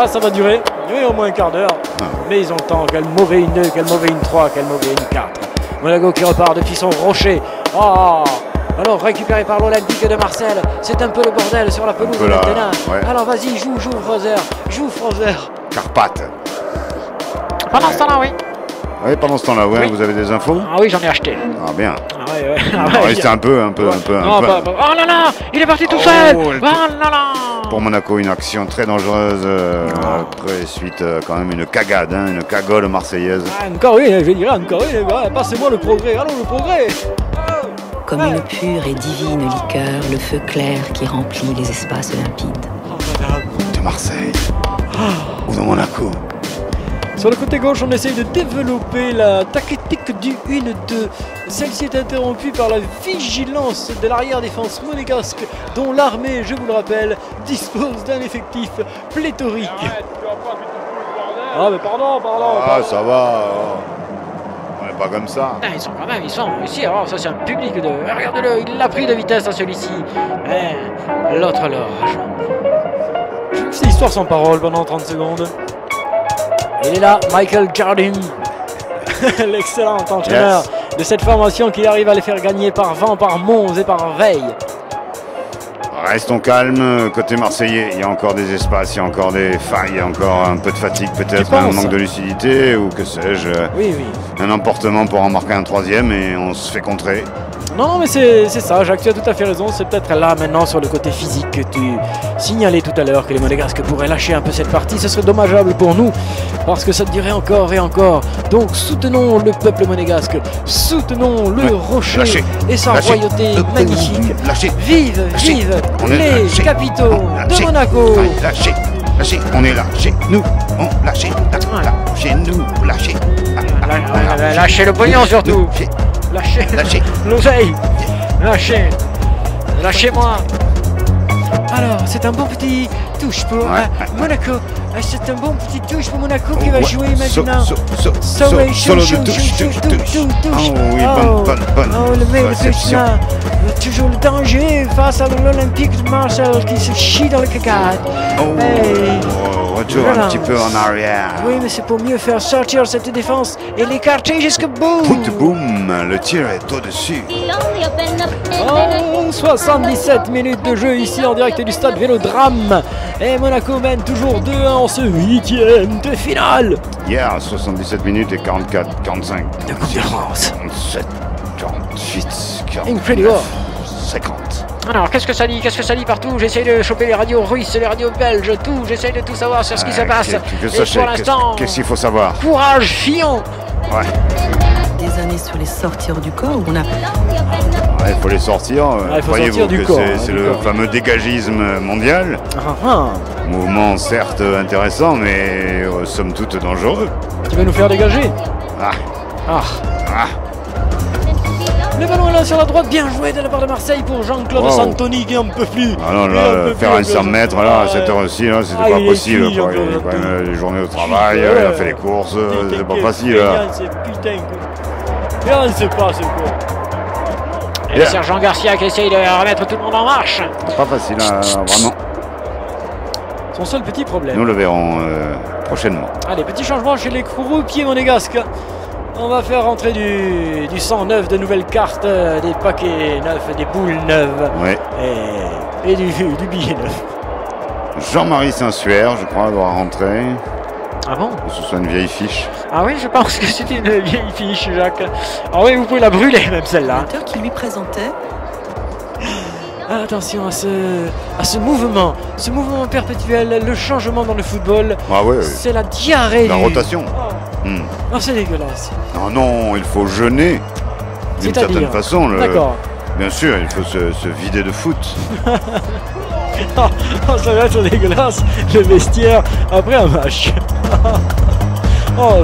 Ça va durer. Oui, au moins un quart d'heure. Mais ils ont le temps. Quel mauvais une 2, quel mauvais une 3, quel mauvais une 4. Monaco qui repart depuis son rocher. Alors récupéré par l'Olympique de Marseille. C'est un peu le bordel sur la pelouse maintenant. Alors vas-y, joue Frozer. Carpath. Pendant ce temps-là, oui. Oui, pendant ce temps-là, vous avez des infos? Oui, j'en ai acheté. Bien. Restez un peu. Oh là là, il est parti tout seul. Oh là là. Pour Monaco, une action très dangereuse. Après, suite, quand même, une cagade, une cagole marseillaise. Encore une, je dirais encore une. Passez-moi le progrès. Allons, le progrès. Comme une pure et divine liqueur, le feu clair qui remplit les espaces limpides. De Marseille. Ou de Monaco. Sur le côté gauche, on essaye de développer la tactique pique du 1-2. Celle-ci est interrompue par la vigilance de l'arrière-défense monégasque, dont l'armée, je vous le rappelle, dispose d'un effectif pléthorique. Ah mais pardon. Ah, ça va. On n'est pas comme ça. Ah, ils sont ici. Alors ça c'est un public de... Regardez-le, il l'a pris de vitesse à celui-ci. L'autre alors. C'est histoire sans parole pendant 30 secondes. Il est là, Michael Jardine, l'excellent entraîneur de cette formation qui arrive à les faire gagner par vent, par Mons et par veille. Restons calmes, côté marseillais, il y a encore des espaces, il y a encore des failles, il y a encore un peu de fatigue peut-être, un manque de lucidité ou que sais-je. Oui. Un emportement pour en marquer un troisième et on se fait contrer. Non, mais c'est ça, Jacques, tu as tout à fait raison. C'est peut-être là maintenant sur le côté physique que tu signalais tout à l'heure que les Monégasques pourraient lâcher un peu cette partie. Ce serait dommageable pour nous parce que ça durerait encore et encore. Donc soutenons le peuple monégasque, soutenons le rocher et sa royauté magnifique. Vive les capitaux de Monaco. Lâchez, on est là, chez nous, on lâchez, chez nous, lâchez. Lâchez le pognon surtout. Lâchez l'oseille. Lâchez-moi. Alors, c'est un bon petit touche pour Monaco. C'est un bon petit touche pour Monaco qui va jouer maintenant. Solo de touche. Oh oui, bonne. Oh, le mec de Putin. Toujours le danger face à l'Olympique de Marseille qui se chie dans le caca. Retour un petit peu en arrière. Oui, mais c'est pour mieux faire sortir cette défense et l'écarter jusqu'au bout. Boum, le tir est au-dessus. 77 minutes de jeu ici en direct du stade Vélodrome. Et Monaco mène toujours 2-1 en ce 8e de finale. Hier, 77 minutes et 44, 45. De conférence. 47, 48, 49, Incredible. 50. Alors, qu'est-ce que ça dit partout? J'essaie de choper les radios russes, les radios belges, tout. J'essaie de tout savoir sur ce qui se passe. Et pour l'instant, qu'est-ce qu'il faut savoir? Courage, Fillon. Ouais. Des années sur les sortir du corps où on a... Il faut les sortir. Voyez-vous que c'est le fameux dégagisme mondial. Mouvement certes intéressant, mais somme toute dangereux. Tu vas nous faire dégager? Le ballon est là sur la droite, bien joué de la part de Marseille pour Jean-Claude Santoni qui n'en peut plus. Ah non, là, faire un 100 mètres là, à cette heure-ci, c'était pas possible. Il y a quand même les journées au travail, il a fait les courses, c'est pas facile. Rien ne se passe quoi. Et Sergent Garcia qui essaye de remettre tout le monde en marche. Pas facile, vraiment. Son seul petit problème. Nous le verrons prochainement. Allez, petit changement chez les croupiers monégasques. On va faire rentrer du sang neuf, de nouvelles cartes, des paquets neufs, des boules neuves et du billet neuf. Jean-Marie Saint-Suaire, je crois, doit rentrer. Ah bon? Que ce soit une vieille fiche. Ah oui, je pense que c'était une vieille fiche, Jacques. Ah oui, vous pouvez la brûler même celle-là. Qui lui présentait. Attention à ce mouvement perpétuel, le changement dans le football. C'est la diarrhée. La rotation. Non, c'est dégueulasse. Non, il faut jeûner d'une certaine façon. D'accord. Bien sûr, il faut se vider de foot. Ça va être dégueulasse, le vestiaire après un match.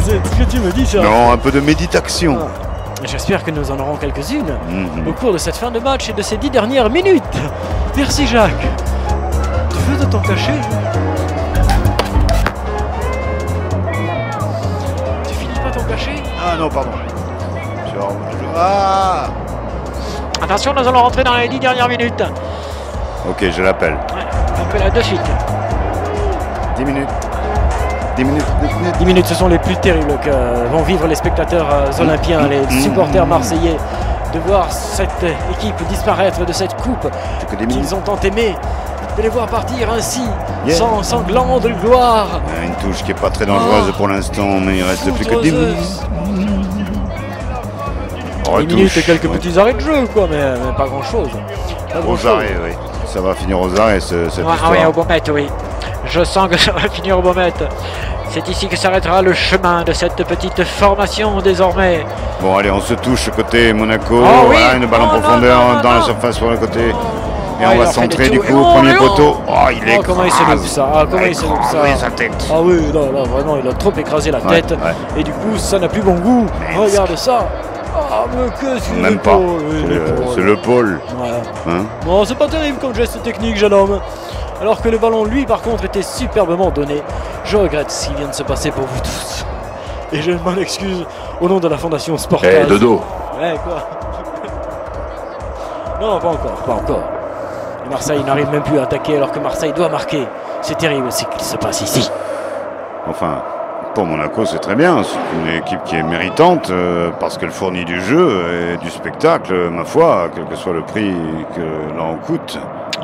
C'est ce que tu me dis, ça. Non, un peu de méditation. J'espère que nous en aurons quelques-unes au cours de cette fin de match et de ces 10 dernières minutes. Merci, Jacques. Tu veux de t'en cacher? Tu finis pas ton cachet? Ah non, pardon. Attention, nous allons rentrer dans les 10 dernières minutes. Ok, je l'appelle. Appelle-la de suite. 10 minutes. 10 minutes, ce sont les plus terribles que vont vivre les spectateurs olympiens, les supporters marseillais, de voir cette équipe disparaître de cette coupe qu'ils ont tant aimé, de les voir partir ainsi, sans gland de gloire. Une touche qui n'est pas très dangereuse pour l'instant, mais il reste plus que 10 minutes. 10 minutes et quelques petits arrêts de jeu, quoi, mais pas grand-chose. Aux arrêts, oui. Ça va finir aux arrêts, cette histoire. Oui, au Baumette, oui. Je sens que ça va finir au Baumette. C'est ici que s'arrêtera le chemin de cette petite formation désormais. Bon, allez, on se touche côté Monaco. Une balle en profondeur dans la surface sur le côté. Et on va centrer du coup au premier poteau. Oh, il est comment il se loupe ça. Comment il se loupe ça. sa tête. Ah oui, là, vraiment, il a trop écrasé la tête. Et du coup, ça n'a plus bon goût. Regarde ça. Ah, mais qu'est-ce que même pas. C'est le pôle. Bon, c'est pas terrible comme geste technique, jeune homme. Alors que le ballon, lui, par contre, était superbement donné. Je regrette ce qui vient de se passer pour vous tous. Et je m'en excuse au nom de la Fondation Sportaz. Eh, dodo. Ouais, quoi. Non, pas encore. Et Marseille n'arrive même plus à attaquer alors que Marseille doit marquer. C'est terrible ce qui se passe ici. Enfin, pour Monaco, c'est très bien. C'est une équipe qui est méritante parce qu'elle fournit du jeu et du spectacle, ma foi, quel que soit le prix que l'on coûte.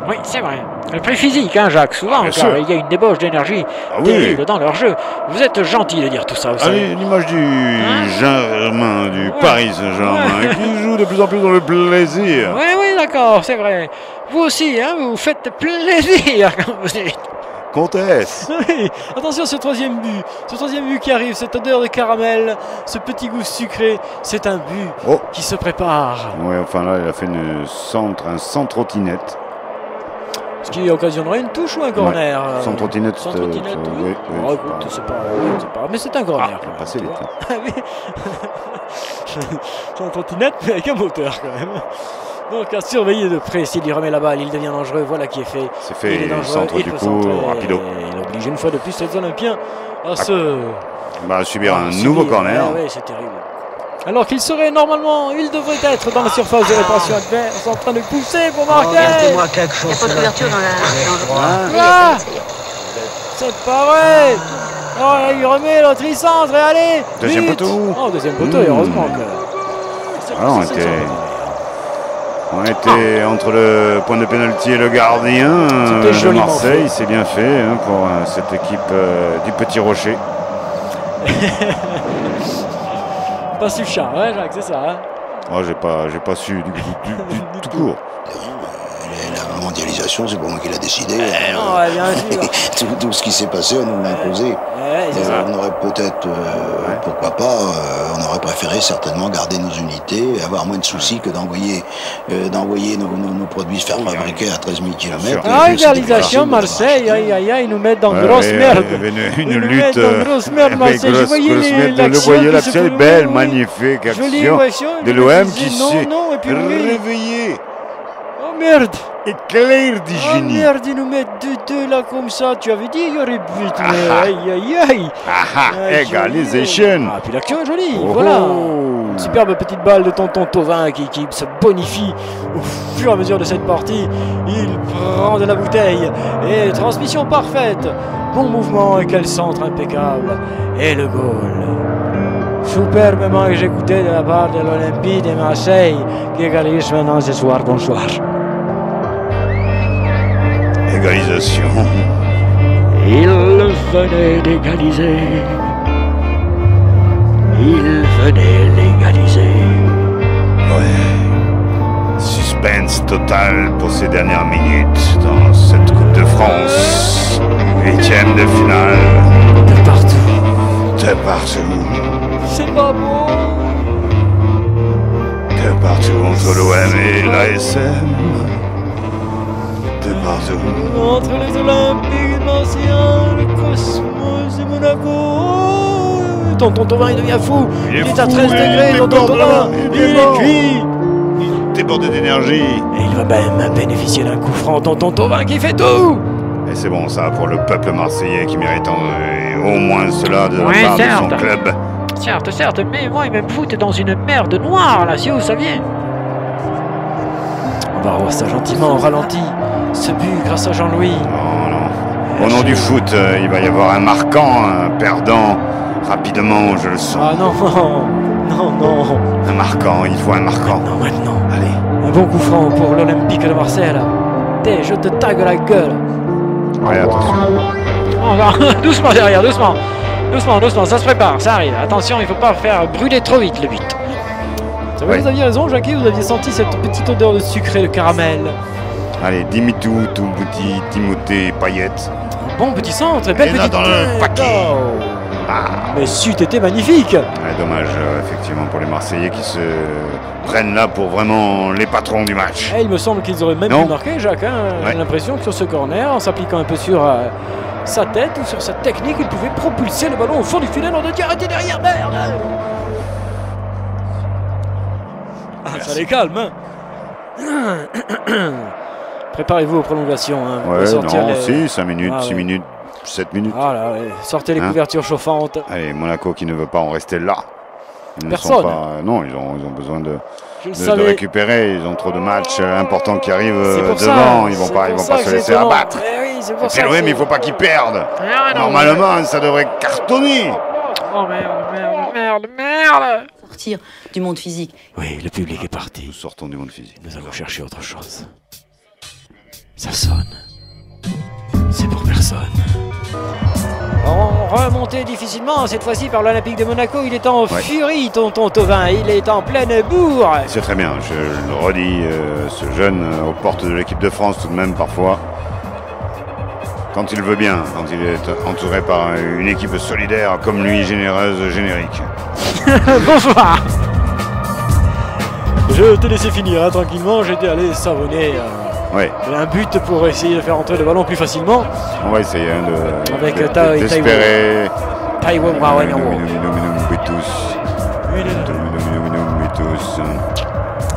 Oui, c'est vrai. Le prix physique, hein, Jacques, souvent, car il y a une débauche d'énergie terrible dans leur jeu. Vous êtes gentil de dire tout ça, vous savez. L'image du Germain, du Paris Saint-Germain, qui joue de plus en plus dans le plaisir. Oui, d'accord, c'est vrai. Vous aussi, hein, vous faites plaisir quand vous dites. Comtesse. Oui, attention ce troisième but qui arrive, cette odeur de caramel, ce petit goût sucré, c'est un but qui se prépare. Oui, enfin là, il a fait un centre-trottinette. Ce qui occasionnerait une touche ou un corner. Centre-trottinette, oui. Écoute, c'est pas, mais c'est un corner. Passé vite. Centre-trottinette, mais avec un moteur quand même. Donc à surveiller de près, s'il lui remet la balle, il devient dangereux, voilà qui est fait. C'est fait, il est dangereux, centre du coup, rapido. Il oblige une fois de plus les Olympiens à subir un nouveau corner. Oui, c'est terrible. Alors qu'il serait normalement, il devrait être dans la surface de réparation adverse, en train de pousser pour marquer. Regardez-moi quelque chose. Il n'y a pas de couverture dans la... C'est pas vrai. Oh, il remet l'autre, il centre et allez. Deuxième poteau. Oh, deuxième poteau, heureusement que... Alors, on était entre le point de pénalty et le gardien de Marseille. C'est bien fait pour cette équipe du Petit Rocher. Pas su chat, ouais, Jacques, c'est ça. Hein. Oh, j'ai pas su du tout court. La mondialisation, c'est pas moi qui l'a décidé. Tout ce qui s'est passé, on nous l'a imposé. On aurait peut-être, pourquoi pas, on aurait préféré certainement garder nos unités, avoir moins de soucis que d'envoyer nos produits se faire fabriquer à 13 000 km. Égalisation, Marseille, ils nous mettent dans grosse merde. Une lutte grosse merde, Marseille. Je voyais l'action belle, magnifique action de l'OM qui s'est réveillé. Oh merde! Éclair du génie. Oh merde, ils nous mettent 2-2 là comme ça. Tu avais dit il y aurait but, mais aïe. Égalisation. Ah, puis l'action est jolie, voilà. Une superbe petite balle de tonton Thauvin qui se bonifie au fur et à mesure de cette partie. Il prend de la bouteille et transmission parfaite. Bon mouvement et quel centre impeccable. Et le goal. Superbement exécuté de la part de l'Olympique de Marseille qui égalise maintenant ce soir. Bonsoir. Égalisation. Il venait d'égaliser. Il venait d'égaliser. Ouais. Suspense total pour ces dernières minutes dans cette Coupe de France. 8e de finale. De partout. De partout. C'est pas bon. De partout entre l'OM et l'ASM. De partout. Entre les Olympiques de Marseille, le Cosmos et Monaco. Tonton Thauvin, il devient fou. Il est à 13 degrés, Tonton Thauvin. Il est cuit. Il déborde d'énergie. Et il va même bénéficier d'un coup franc. Tonton Thauvin qui fait tout. Et c'est bon ça pour le peuple marseillais qui mérite au moins cela de la part de son club. Certes, mais moi il me fout dans une merde noire là, si vous saviez. On va revoir ça gentiment, au ralenti. Ce but grâce à Jean-Louis. Non. Au nom du foot, il va y avoir un marquant, un perdant. Rapidement, je le sens. Ah non. Un marquant, il faut un marquant. Maintenant. Allez. Un bon coup franc pour l'Olympique de Marseille là. Je te tague la gueule. Ouais, attention. Doucement derrière, doucement, ça se prépare, ça arrive. Attention, il ne faut pas faire brûler trop vite le but. C'est vrai, vous aviez raison, Jackie, vous aviez senti cette petite odeur de sucré, de caramel. Allez, Dimitou, tout petit Timothée Payet. Un bon petit centre, et belle petite dans le paquet. Mais c'eût été magnifique. Ouais, dommage, effectivement, pour les Marseillais qui se prennent là pour vraiment les patrons du match. Et il me semble qu'ils auraient même pu marquer, Jacques. Hein. J'ai l'impression que sur ce corner, en s'appliquant un peu sur sa tête ou sur sa technique, il pouvait propulser le ballon au fond du filet. On a dit arrêtez derrière, merde. Ça les calme. Hein. Préparez-vous aux prolongations. Hein. Ouais, non, 5 minutes, 6 minutes. 7 minutes. Voilà, ouais. Sortez les couvertures chauffantes. Allez, Monaco qui ne veut pas en rester là. Personne. Non, ils ont besoin de récupérer. Ils ont trop de matchs importants qui arrivent devant. Ils vont pas se laisser abattre. Oui, c'est pour ça. Mais il ne faut pas qu'ils perdent. Normalement, ça devrait cartonner. Oh merde. Sortir du monde physique. Oui, le public est parti. Nous sortons du monde physique. Nous allons chercher autre chose. Ça sonne. C'est pour personne. On remontait difficilement cette fois-ci par l'Olympique de Monaco. Il est en furie, tonton Thauvin. Il est en pleine bourre. C'est très bien. Je le redis, ce jeune aux portes de l'équipe de France tout de même parfois. Quand il veut bien, quand il est entouré par une équipe solidaire comme lui, généreuse, générique. Bonsoir. Je t'ai laissé finir tranquillement. J'étais allé savonner. Un but pour essayer de faire entrer le ballon plus facilement. On va essayer avec d'espérer.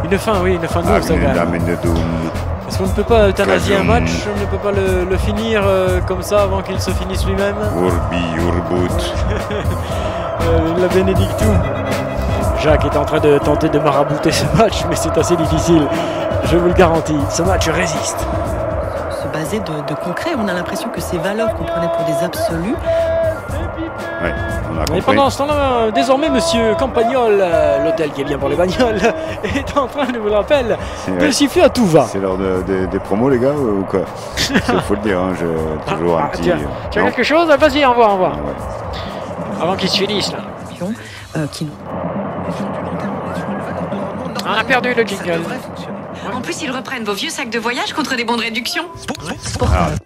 Une fin douce, ça Est-ce qu'on ne peut pas euthanasier un match? On ne peut pas le finir comme ça avant qu'il se finisse lui-même? Urbi, urbut. La Benedictum. Jacques est en train de tenter de marabouter ce match, mais c'est assez difficile. Je vous le garantis, ce match résiste. Se baser de concret, on a l'impression que ces valeurs qu'on prenait pour des absolus. Oui, on a compris. Et pendant ce temps-là, désormais, monsieur Campagnol, l'hôtel qui est bien pour les bagnoles, est en train, je vous le rappelle, de siffler à tout va. C'est l'heure des promos, les gars, ou quoi? Il faut le dire, hein, j'ai toujours un petit... Tu as quelque chose? Vas-y, envoie. Avant qu'ils se finissent, là. On a perdu le jingle. En plus, ils reprennent vos vieux sacs de voyage contre des bons de réduction.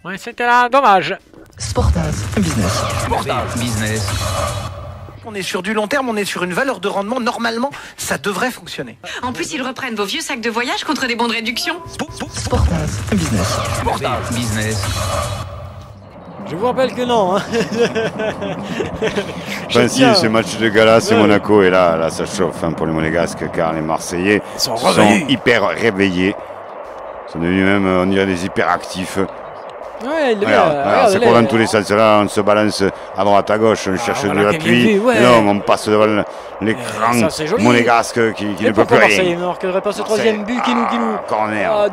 Ouais, c'était là, dommage. Sportage. Business. On est sur du long terme, on est sur une valeur de rendement. Normalement, ça devrait fonctionner. En plus, ils reprennent vos vieux sacs de voyage contre des bons de réduction. Sportage. Business. Je vous rappelle que non. Hein. Enfin, si, ce match de gala, c'est Monaco. Et là, ça chauffe pour les Monégasques, car les Marseillais sont hyper réveillés. Ils sont devenus même, on dirait, des hyperactifs. Ouais, regarde, c'est pour dans tous les sens. Là, on se balance à droite, à gauche, on cherche de l'appui. Non, on passe devant l'écran monégasque qui ne peut plus rien. Marseille ne marquerait pas ce troisième but qui nous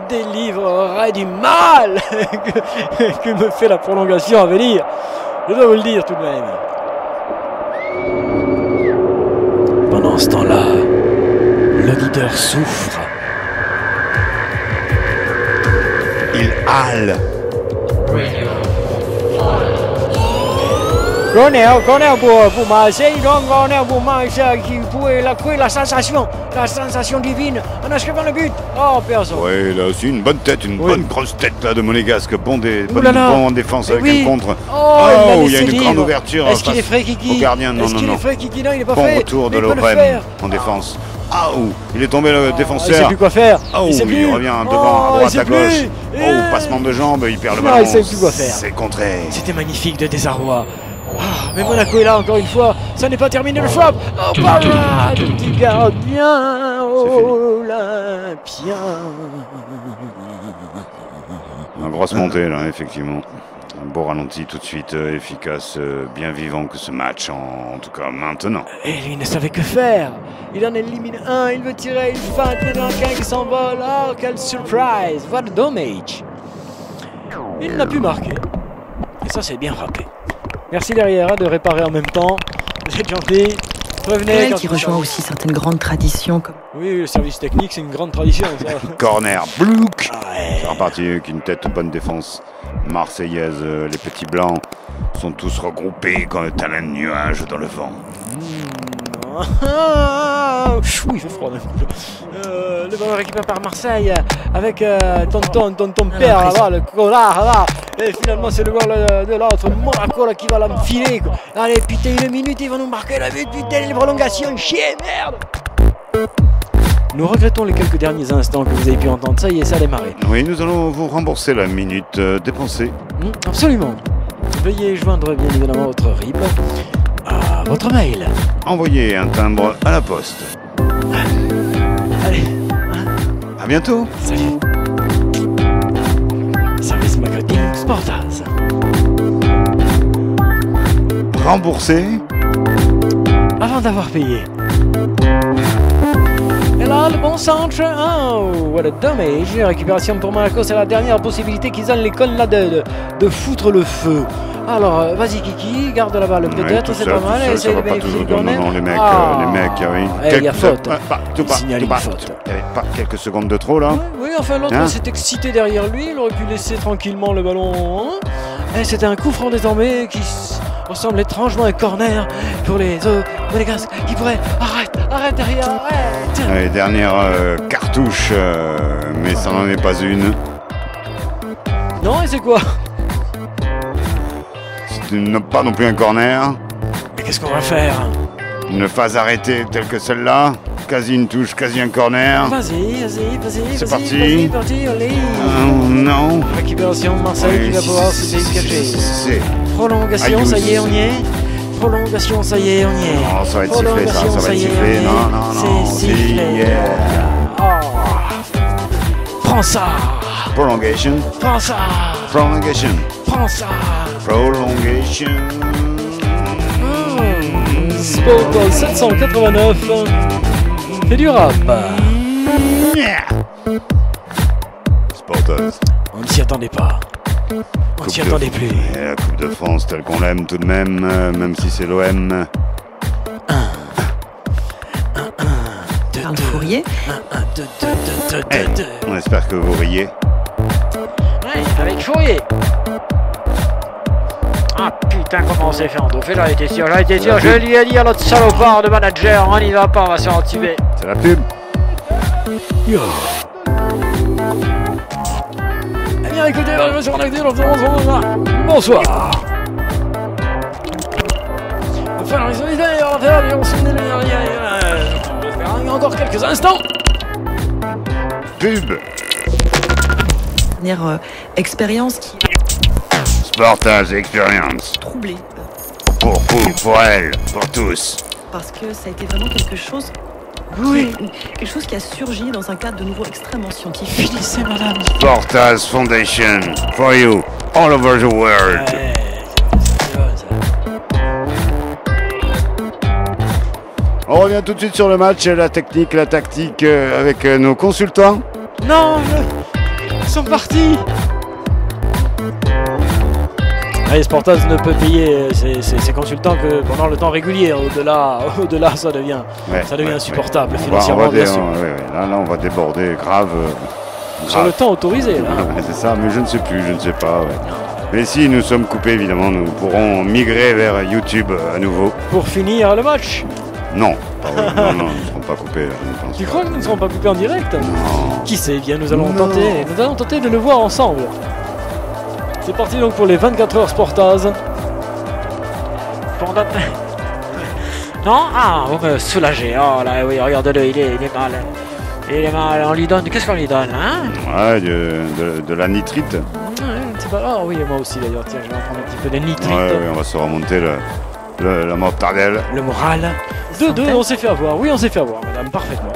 délivrerait du mal que me fait la prolongation à venir. Je dois vous le dire tout de même. Pendant ce temps-là, l'auditeur souffre. Il hale. Corner pour Marseille, donc corner pour Marseille qui pouvait la sensation divine en inscrivant le but. Oh, personne. Oui, là aussi, une bonne tête, une bonne grosse tête là, de Monégasque. Bon en défense avec un contre. Oh, il y a une grande ouverture. Est-ce qu'il est frais, Kiki? Au gardien, non. Est-ce qu'il est frais, Kiki? Non, il n'est pas fait. Bon retour de l'OM en défense. Il est tombé le défenseur. Il ne sait plus quoi faire. Il revient devant, à droite, à gauche. Passement de jambes, il perd le ballon. Il ne sait plus quoi faire. C'est contré. C'était magnifique de désarroi. Mais Monaco est là encore une fois. Ça n'est pas terminé le frappe. Oh, par là, le petit gardien olympien. Une grosse montée là, effectivement. Un beau ralenti tout de suite, efficace, bien vivant que ce match, en tout cas maintenant. Et lui ne savait que faire. Il en élimine un, il veut tirer, il feinte, il y en a un qui s'envole. Oh, quelle surprise! What a dommage! Il n'a pu marquer. Et ça, c'est bien frappé. Merci derrière de réparer en même temps. Vous êtes gentil. Prévenez. Qui rejoint aussi certaines grandes traditions. Comme... Oui, le service technique, c'est une grande tradition. Ça. Corner, blouk. C'est reparti avec une tête, bonne défense marseillaise. Les petits blancs sont tous regroupés comme un talent de nuage dans le vent. il fait froid d'un coup. Le ballon récupéré par Marseille avec ton père là-bas, le collard là. Et finalement c'est le goal de l'autre, Monaco là, qui va l'enfiler. Allez putain, 1 minute, il va nous marquer la but, putain, les prolongations, chier, merde. Nous regrettons les quelques derniers instants que vous avez pu entendre, ça y est, ça a démarré. Oui, nous allons vous rembourser la minute dépensée. Absolument. Veuillez joindre bien évidemment votre RIB à votre mail. Envoyez un timbre à la poste. Allez. À bientôt. Salut. Service marketing Sportaz. Remboursé avant d'avoir payé. Et là, le bon centre. Oh, what a damage. Récupération pour Monaco, c'est la dernière possibilité qu'ils ont l'école là de foutre le feu. Alors, vas-y Kiki, garde la balle peut-être, c'est pas mal. Ça va pas toujours bien. Non, les mecs, oui. Il y a faute. Il y avait pas quelques secondes de trop là. Oui, enfin l'autre s'est excité derrière lui, il aurait pu laisser tranquillement le ballon. Et c'était un coup franc désormais qui ressemble étrangement à un corner pour les Monégasques qui pourraient. Arrête derrière, arrête. Allez, dernière cartouche, mais ça n'en est pas une. Non, et c'est quoi? Pas non plus un corner. Mais qu'est-ce qu'on va faire? Une phase arrêtée telle que celle-là. Quasi une touche, quasi un corner. Vas-y. C'est parti. Allez. Non. Récupération de Marseille qui va pouvoir se décacher. Prolongation, ça y est, on y est. Prolongation, ça y est, on y est. Oh, ça va être sifflé, ça va être sifflé. Non. C'est sifflé. Prends ça. Prolongation. Prends ça. Prolongation. Prends ça. Prolongation. Sport 789. Et du rap. Sportaz. On ne s'y attendait pas. On ne s'y attendait plus. La Coupe de France telle qu'on l'aime tout de même si c'est l'OM. Charles Fourier. 2. On espère que vous riez. Ouais, avec Fourier. Ah putain, comment on s'est fait endouffer, j'en étais sûr. Je lui ai dit à l'autre salopard de manager, on n'y va pas, on va se faire entuber. C'est la pub. Yo. Eh bien écoutez, bonsoir. Encore quelques instants. Pub. Dernière expérience qui... Sportaz Experience. Troublée. Pour elle, pour tous. Parce que ça a été vraiment quelque chose... Quelque chose qui a surgi dans un cadre de nouveau extrêmement scientifique. Finissez, madame. Sportaz Foundation, for you, all over the world. On revient tout de suite sur le match, la technique, la tactique avec nos consultants. Non, ils sont partis. Allez, Sportaz ne peut payer ses consultants que pendant le temps régulier. Au-delà, ça devient insupportable financièrement, bien sûr. Là, on va déborder grave. Sur le temps autorisé, là. C'est ça, mais je ne sais pas. Mais si nous sommes coupés, évidemment, nous pourrons migrer vers YouTube à nouveau. Pour finir le match. Non, nous ne serons pas coupés. Tu crois que nous ne serons pas coupés en direct? Non. Qui sait? Bien, nous allons tenter de le voir ensemble. C'est parti donc pour les 24 heures Sportaz. Non? Ah, vous me soulagez. Oh là, oui, regarde-le, il est mal. Il est mal. On lui donne. Qu'est-ce qu'on lui donne, hein? Ouais, de la nitrite. C'est pas... Ah oui, moi aussi d'ailleurs. Tiens, je vais en prendre un petit peu de nitrite. Ouais, on va se remonter la mortardelle. Le moral. 2-2, on s'est fait avoir. Oui, on s'est fait avoir, madame, parfaitement.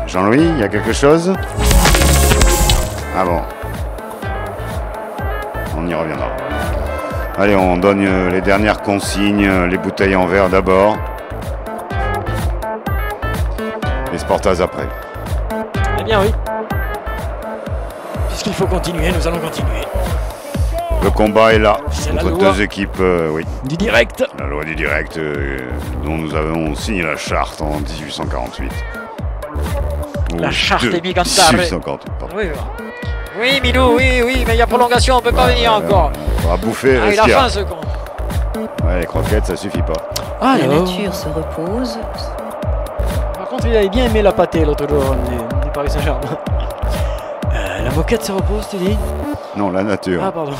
Jean-Louis, il y a quelque chose? Ah bon. On y reviendra. Allez, on donne les dernières consignes, les bouteilles en verre d'abord. Les Sportaz après. Eh bien oui. Puisqu'il faut continuer, nous allons continuer. Le combat est là, entre deux équipes, oui. Du direct. La loi du direct, dont nous avons signé la charte en 1848. La charte des Migantare. 1848, pardon. Oui, Milou, oui, mais il y a prolongation, on peut pas venir encore. On va bouffer. Il a faim, ce con. Ouais, les croquettes, ça suffit pas. La nature se repose. contre, il avait bien aimé la pâtée l'autre jour du Paris Saint-Germain. La moquette se repose, tu dis? Non, la nature. Ah, pardon.